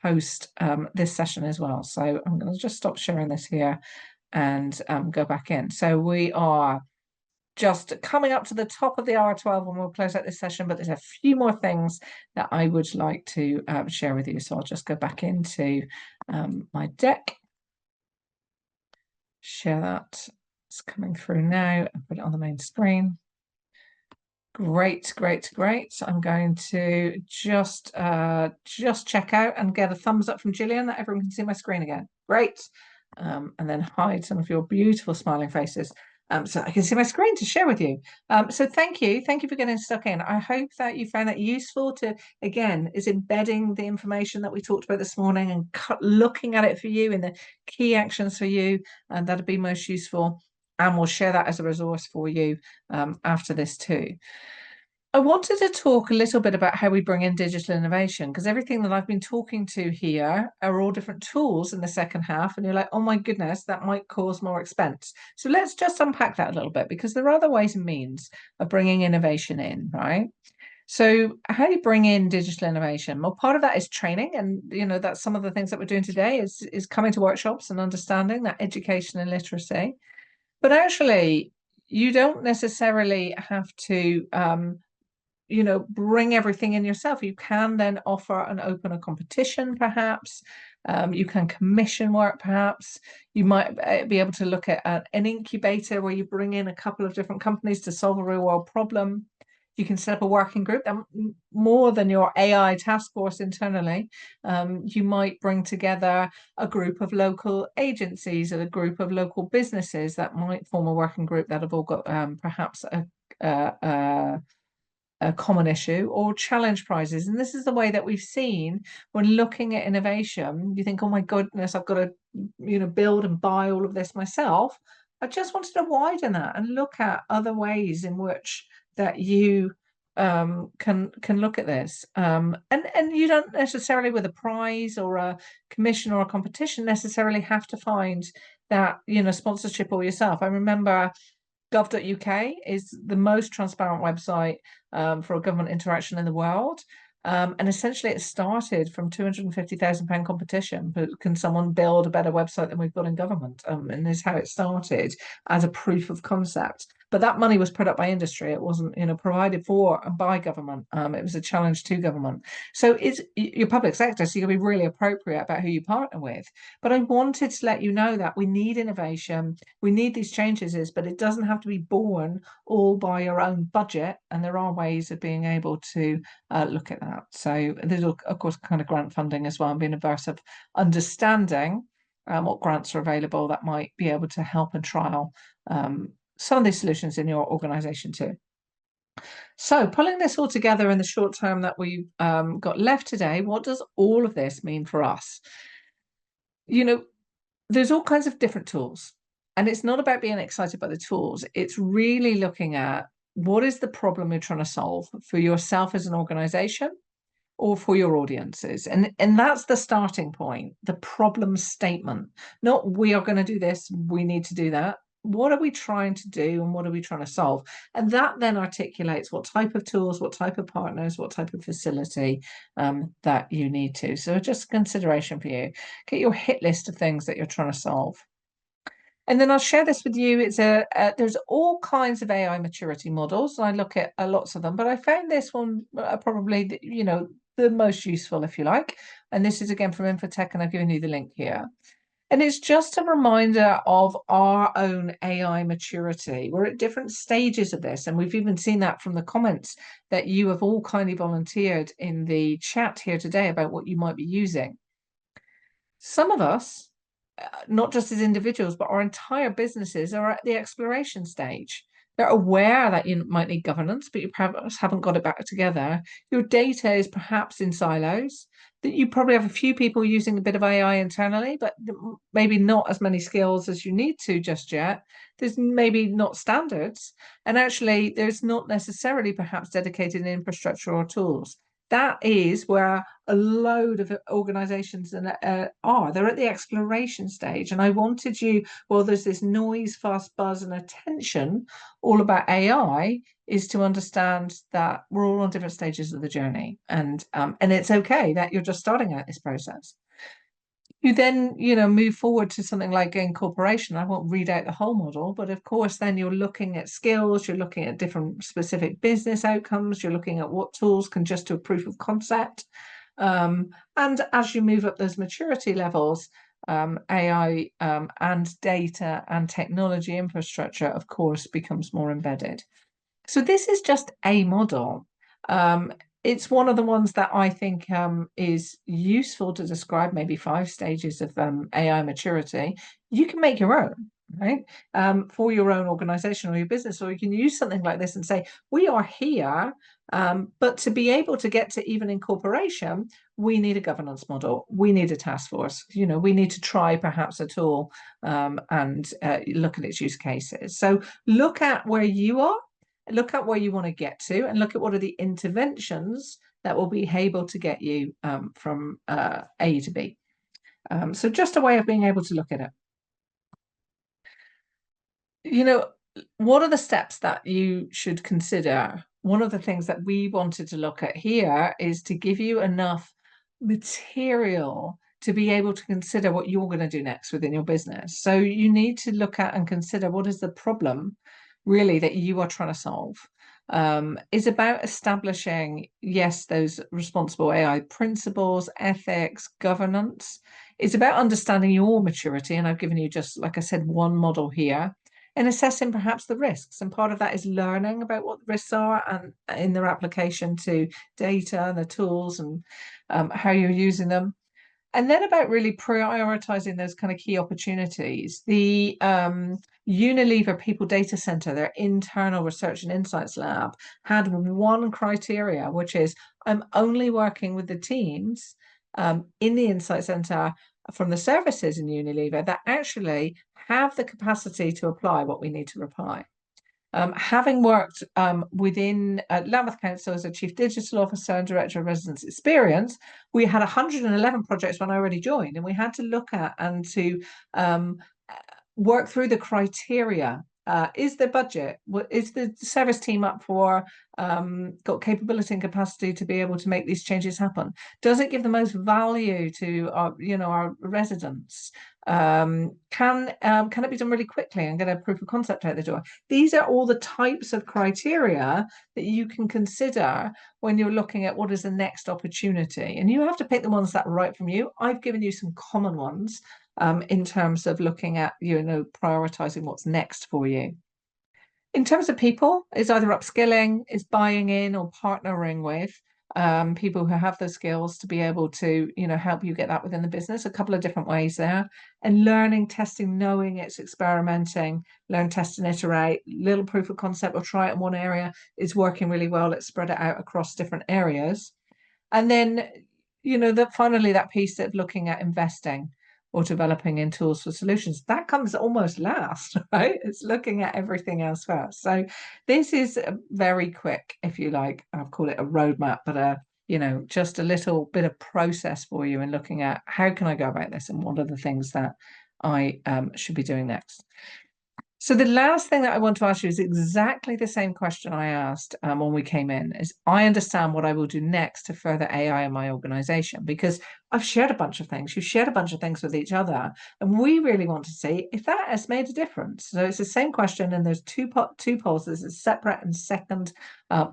post this session as well. So I'm going to just stop sharing this here and go back in. So we are just coming up to the top of the hour 12 when we'll close out this session, but there's a few more things that I would like to share with you. So I'll just go back into my deck, share that. It's coming through now and put it on the main screen. Great, great, great. So I'm going to just check out and get a thumbs up from Gillian that everyone can see my screen again. Great. And then hide some of your beautiful smiling faces. So I can see my screen to share with you. So thank you for getting stuck in. I hope that you found that useful is embedding the information that we talked about this morning and looking at it for you in the key actions for you, and that'd be most useful. And we'll share that as a resource for you after this too. I wanted to talk a little bit about how we bring in digital innovation, because everything that I've been talking to here are all different tools in the second half, and you're like, oh my goodness, that might cause more expense. So let's just unpack that a little bit, because there are other ways and means of bringing innovation in, right? So how do you bring in digital innovation? Well, part of that is training, and that's some of the things that we're doing today is coming to workshops and understanding that education and literacy. But actually, you don't necessarily have to bring everything in yourself. You can then offer and open a competition, perhaps. You can commission work, perhaps. You might be able to look at an incubator where you bring in a couple of different companies to solve a real world problem. You can set up a working group, and more than your AI task force internally. You might bring together a group of local agencies and a group of local businesses that might form a working group that have all got perhaps a common issue, or challenge prizes. And this is the way that we've seen when looking at innovation. You think, oh my goodness, I've got to build and buy all of this myself. I just wanted to widen that and look at other ways in which that you can look at this, and you don't necessarily, with a prize or a commission or a competition, necessarily have to find that sponsorship all yourself. I remember gov.uk is the most transparent website for a government interaction in the world. And essentially it started from £250,000 competition, but can someone build a better website than we've got in government? And this is how it started, as a proof of concept. But that money was put up by industry. It wasn't, provided for by government. It was a challenge to government. So it's your public sector, so you'll be really appropriate about who you partner with. But I wanted to let you know that we need innovation, we need these changes, but it doesn't have to be born all by your own budget. And there are ways of being able to look at that. So there's, of course, kind of grant funding as well, and being averse of understanding what grants are available that might be able to help and trial some of these solutions in your organization too. So pulling this all together in the short term that we've got left today, what does all of this mean for us? There's all kinds of different tools, and it's not about being excited by the tools. It's really looking at what is the problem you're trying to solve for yourself as an organization or for your audiences. And that's the starting point, the problem statement. Not we are going to do this, we need to do that. What are we trying to do, and what are we trying to solve? And that then articulates what type of tools, what type of partners, what type of facility that you need to. So just consideration for you. Get your hit list of things that you're trying to solve. And then I'll share this with you. It's there's all kinds of AI maturity models. I look at lots of them, but I found this one probably the most useful, if you like. And this is again from Infotech, and I've given you the link here. And it's just a reminder of our own AI maturity. We're at different stages of this, and we've even seen that from the comments that you have all kindly volunteered in the chat here today about what you might be using. Some of us not just as individuals, but our entire businesses are at the exploration stage. They're aware that you might need governance, but you perhaps haven't got it back together. Your data is perhaps in silos, that you probably have a few people using a bit of AI internally, but maybe not as many skills as you need to just yet. There's maybe not standards. And actually, there's not necessarily perhaps dedicated infrastructure or tools. That is where a load of organizations are. They're at the exploration stage. And I wanted you, well, there's this noise, fast buzz, and attention all about AI, is to understand that we're all on different stages of the journey. And it's okay that you're just starting out this process. You then, move forward to something like incorporation. I won't read out the whole model, but of course, then you're looking at skills, you're looking at different specific business outcomes, you're looking at what tools can just do a proof of concept. And as you move up those maturity levels, AI and data and technology infrastructure, of course, becomes more embedded. So this is just a model. It's one of the ones that I think is useful to describe maybe 5 stages of AI maturity. You can make your own, right? For your own organization or your business, or you can use something like this and say, we are here, but to be able to get to even incorporation, we need a governance model. We need a task force. We need to try perhaps a tool and look at its use cases. So look at where you are. Look at where you want to get to, and look at what are the interventions that will be able to get you from A to B. So just a way of being able to look at it. What are the steps that you should consider? One of the things that we wanted to look at here is to give you enough material to be able to consider what you're going to do next within your business. So you need to look at and consider what is the problem really that you are trying to solve. Is about establishing, yes, those responsible AI principles, ethics, governance. It's about understanding your maturity, and I've given you, just like I said, one model here, and assessing perhaps the risks. And part of that is learning about what the risks are and in their application to data and the tools and how you're using them. And then about really prioritizing those kind of key opportunities. The Unilever People Data Center, their internal research and insights lab, had one criteria, which is I'm only working with the teams in the Insight Center from the services in Unilever that actually have the capacity to apply what we need to apply. Having worked within Lambeth Council as a Chief Digital Officer and Director of Residence Experience, we had 111 projects when I already joined, and we had to look at and to work through the criteria. Is the budget, is the service team up for, got capability and capacity to be able to make these changes happen? Does it give the most value to our residents? Can it be done really quickly and get a proof of concept out the door? These are all the types of criteria that you can consider when you're looking at what is the next opportunity, and you have to pick the ones that are right from you. I've given you some common ones in terms of looking at prioritizing what's next for you. In terms of people, it's either upskilling, it's buying in or partnering with people who have the skills to be able to, help you get that within the business. A couple of different ways there. And learning, testing, knowing it's experimenting, learn, test and iterate, little proof of concept or try it in one area is working really well. Let's spread it out across different areas. And then, finally, that piece of looking at investing or developing in tools for solutions, that comes almost last, right? It's looking at everything else first. So this is very quick, if you like. I'll call it a roadmap, but just a little bit of process for you in looking at how can I go about this and what are the things that I should be doing next. So the last thing that I want to ask you is exactly the same question I asked when we came in, is I understand what I will do next to further AI in my organization, because I've shared a bunch of things, you've shared a bunch of things with each other, and we really want to see if that has made a difference. So it's the same question, and there's two polls. There's a separate and second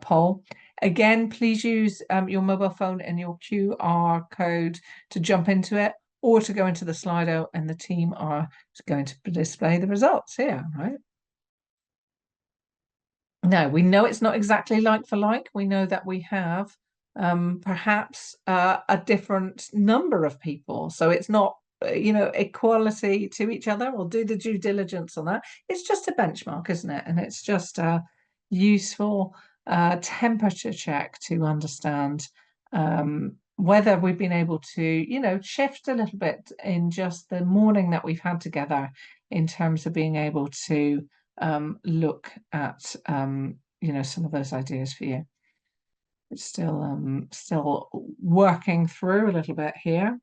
poll. Again, please use your mobile phone and your QR code to jump into it, or to go into the Slido, and the team are going to display the results here, right? Now, we know it's not exactly like for like. We know that we have perhaps a different number of people. So it's not equality to each other, or do the due diligence on that. It's just a benchmark, isn't it? And it's just a useful temperature check to understand whether we've been able to, shift a little bit in just the morning that we've had together in terms of being able to look at, some of those ideas for you. It's still working through a little bit here.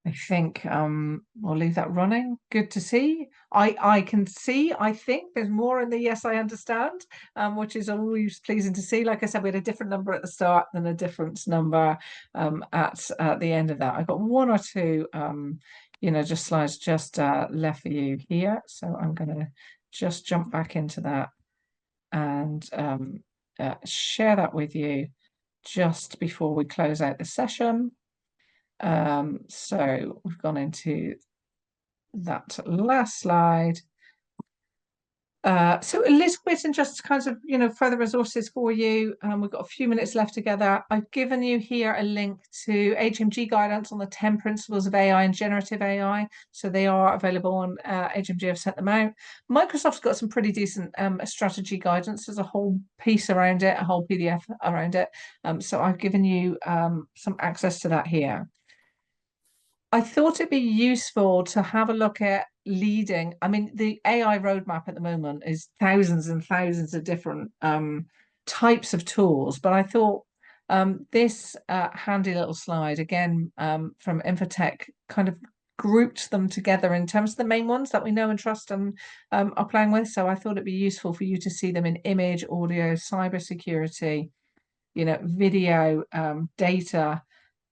I think we'll leave that running. Good to see. I can see, I think there's more in the yes, I understand, which is always pleasing to see. Like I said, we had a different number at the start and a different number at the end of that. I've got one or two just slides just left for you here. So I'm going to just jump back into that and share that with you just before we close out the session. So we've gone into that last slide. So a little bit in just kind of, further resources for you. We've got a few minutes left together. I've given you here a link to HMG guidance on the 10 principles of AI and generative AI. So they are available on HMG. I've sent them out. Microsoft's got some pretty decent strategy guidance. There's a whole piece around it, a whole PDF around it. So I've given you some access to that here. I thought it'd be useful to have a look at leading. I mean, the AI roadmap at the moment is thousands and thousands of different types of tools, but I thought this handy little slide, again, from Infotech, kind of grouped them together in terms of the main ones that we know and trust and are playing with. So I thought it'd be useful for you to see them in image, audio, cybersecurity, video, data,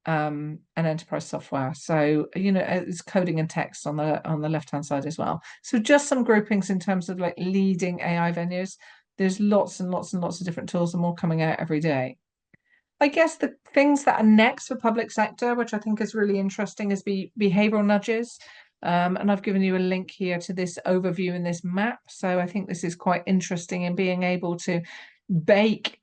and enterprise software. So it's coding and text on the left hand side as well. So just some groupings in terms of like leading AI venues. There's lots and lots and lots of different tools and more coming out every day. I guess the things that are next for public sector, which I think is really interesting, is behavioral nudges. And I've given you a link here to this overview in this map. So I think this is quite interesting in being able to bake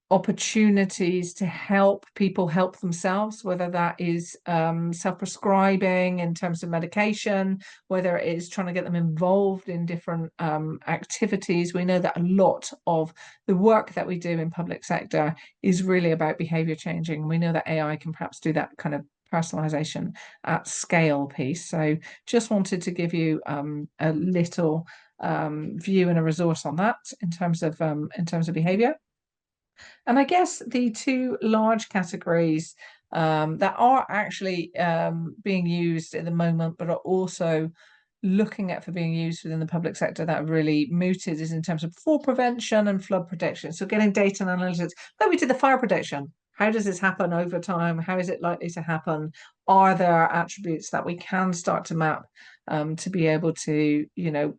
opportunities to help people help themselves, whether that is self-prescribing in terms of medication, whether it is trying to get them involved in different activities. We know that a lot of the work that we do in public sector is really about behavior changing. We know that AI can perhaps do that kind of personalization at scale piece. So just wanted to give you a little view and a resource on that in terms of behavior. And I guess the two large categories that are actually being used at the moment, but are also looking at for being used within the public sector that are really mooted, is in terms of fall prevention and flood protection. So getting data and analytics, like we did the fire protection. How does this happen over time? How is it likely to happen? Are there attributes that we can start to map to be able to,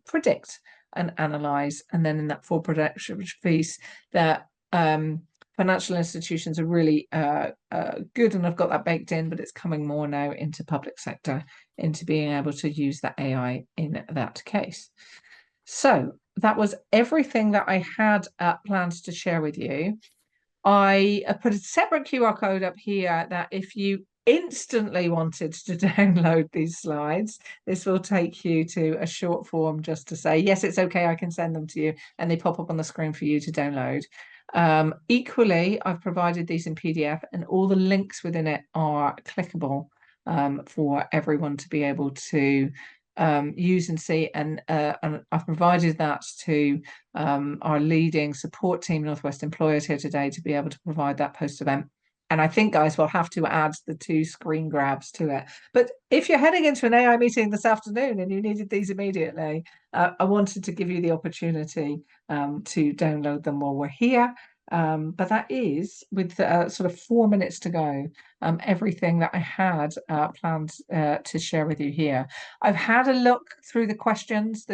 predict and analyze? And then in that fall protection piece, that financial institutions are really good, and I've got that baked in, but it's coming more now into public sector, into being able to use that AI in that case. So that was everything that I had planned to share with you. I put a separate QR code up here that if you instantly wanted to download these slides, this will take you to a short form just to say, yes, it's okay, I can send them to you, and they pop up on the screen for you to download. Equally, I've provided these in PDF, and all the links within it are clickable for everyone to be able to use and see. And I've provided that to our leading support team, Northwest Employers, here today to be able to provide that post-event. And I think, guys, we'll have to add the 2 screen grabs to it. But if you're heading into an AI meeting this afternoon and you needed these immediately, I wanted to give you the opportunity to download them while we're here. But that is, with sort of 4 minutes to go, everything that I had planned to share with you here. I've had a look through the questions.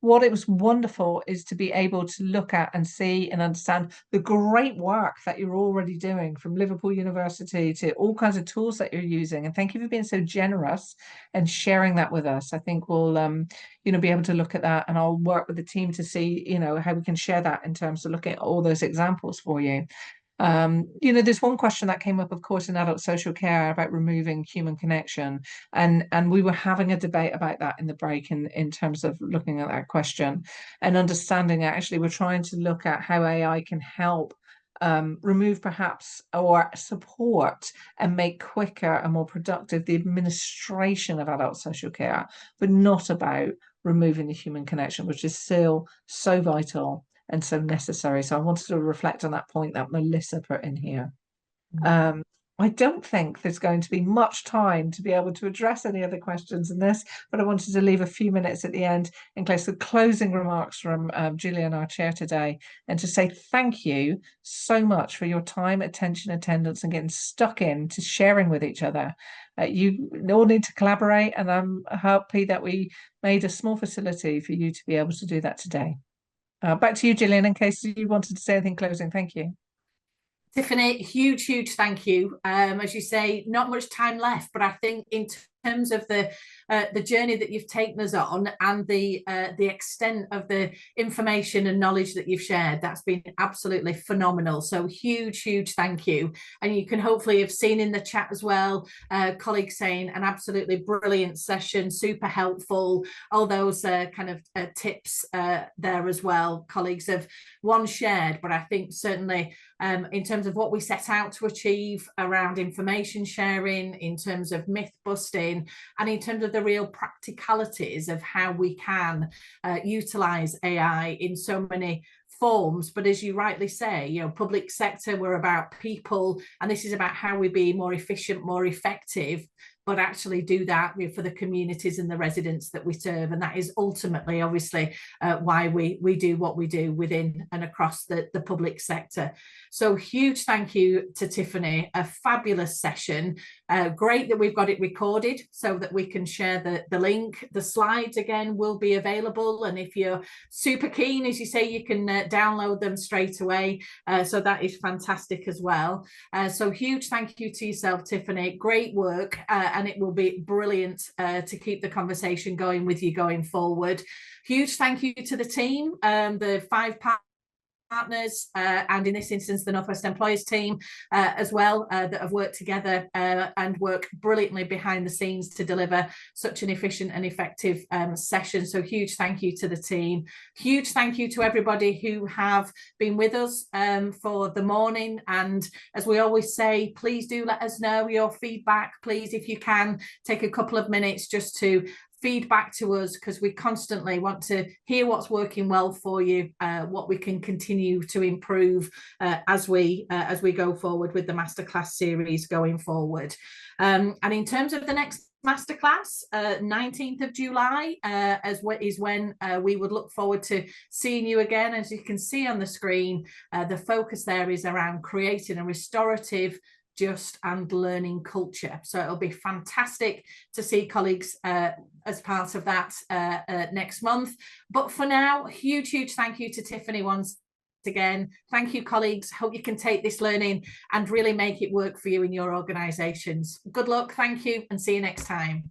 What it was wonderful is to be able to look at and see and understand the great work that you're already doing, from Liverpool University to all kinds of tools that you're using. And thank you for being so generous and sharing that with us. I think we'll be able to look at that, and I'll work with the team to see, how we can share that in terms of looking at all those examples for you. There's one question that came up, of course, in adult social care about removing human connection, and we were having a debate about that in the break in terms of looking at that question and understanding. Actually, we're trying to look at how AI can help remove perhaps or support and make quicker and more productive the administration of adult social care, but not about removing the human connection, which is still so vital and so necessary. So I wanted to reflect on that point that Melissa put in here. I don't think there's going to be much time to be able to address any other questions in this, but I wanted to leave a few minutes at the end in case of closing remarks from Gillian, our chair today, and to say thank you so much for your time, attention, attendance, and getting stuck in to sharing with each other. You all need to collaborate, and I'm happy that we made a small facility for you to be able to do that today. Back to you, Gillian, in case you wanted to say anything closing. Thank you. Tiffany, huge thank you. As you say, not much time left, but I think in terms of the journey that you've taken us on and the extent of the information and knowledge that you've shared, that's been absolutely phenomenal. So huge thank you. And you can hopefully have seen in the chat as well, colleagues saying an absolutely brilliant session, super helpful, all those kind of tips there as well. Colleagues have shared, but I think certainly in terms of what we set out to achieve around information sharing, in terms of myth busting, and in terms of the real practicalities of how we can utilize AI in so many forms. But as you rightly say, public sector, we're about people, and this is about how we be more efficient, more effective, but actually do that for the communities and the residents that we serve. And that is ultimately, obviously, why we do what we do within and across the public sector. So huge thank you to Tiffany, a fabulous session. Great that we've got it recorded so that we can share the link. The slides, again, will be available. And if you're super keen, as you say, you can download them straight away. So that is fantastic as well. So huge thank you to yourself, Tiffany. Great work. And it will be brilliant to keep the conversation going with you going forward. Huge thank you to the team, the 5 partners, and in this instance the North West Employers team as well, that have worked together and work brilliantly behind the scenes to deliver such an efficient and effective session. So huge thank you to the team. Huge thank you to everybody who have been with us for the morning. And as we always say, please do let us know your feedback. Please, if you can, take a couple of minutes just to feedback to us, because we constantly want to hear what's working well for you, what we can continue to improve as we go forward with the masterclass series going forward. And in terms of the next masterclass, 19th of July is when we would look forward to seeing you again. As you can see on the screen, the focus there is around creating a restorative, just and learning culture. So it'll be fantastic to see colleagues as part of that next month. But for now, huge thank you to Tiffany once again. Thank you, colleagues. Hope you can take this learning and really make it work for you in your organisations. Good luck, thank you, and see you next time.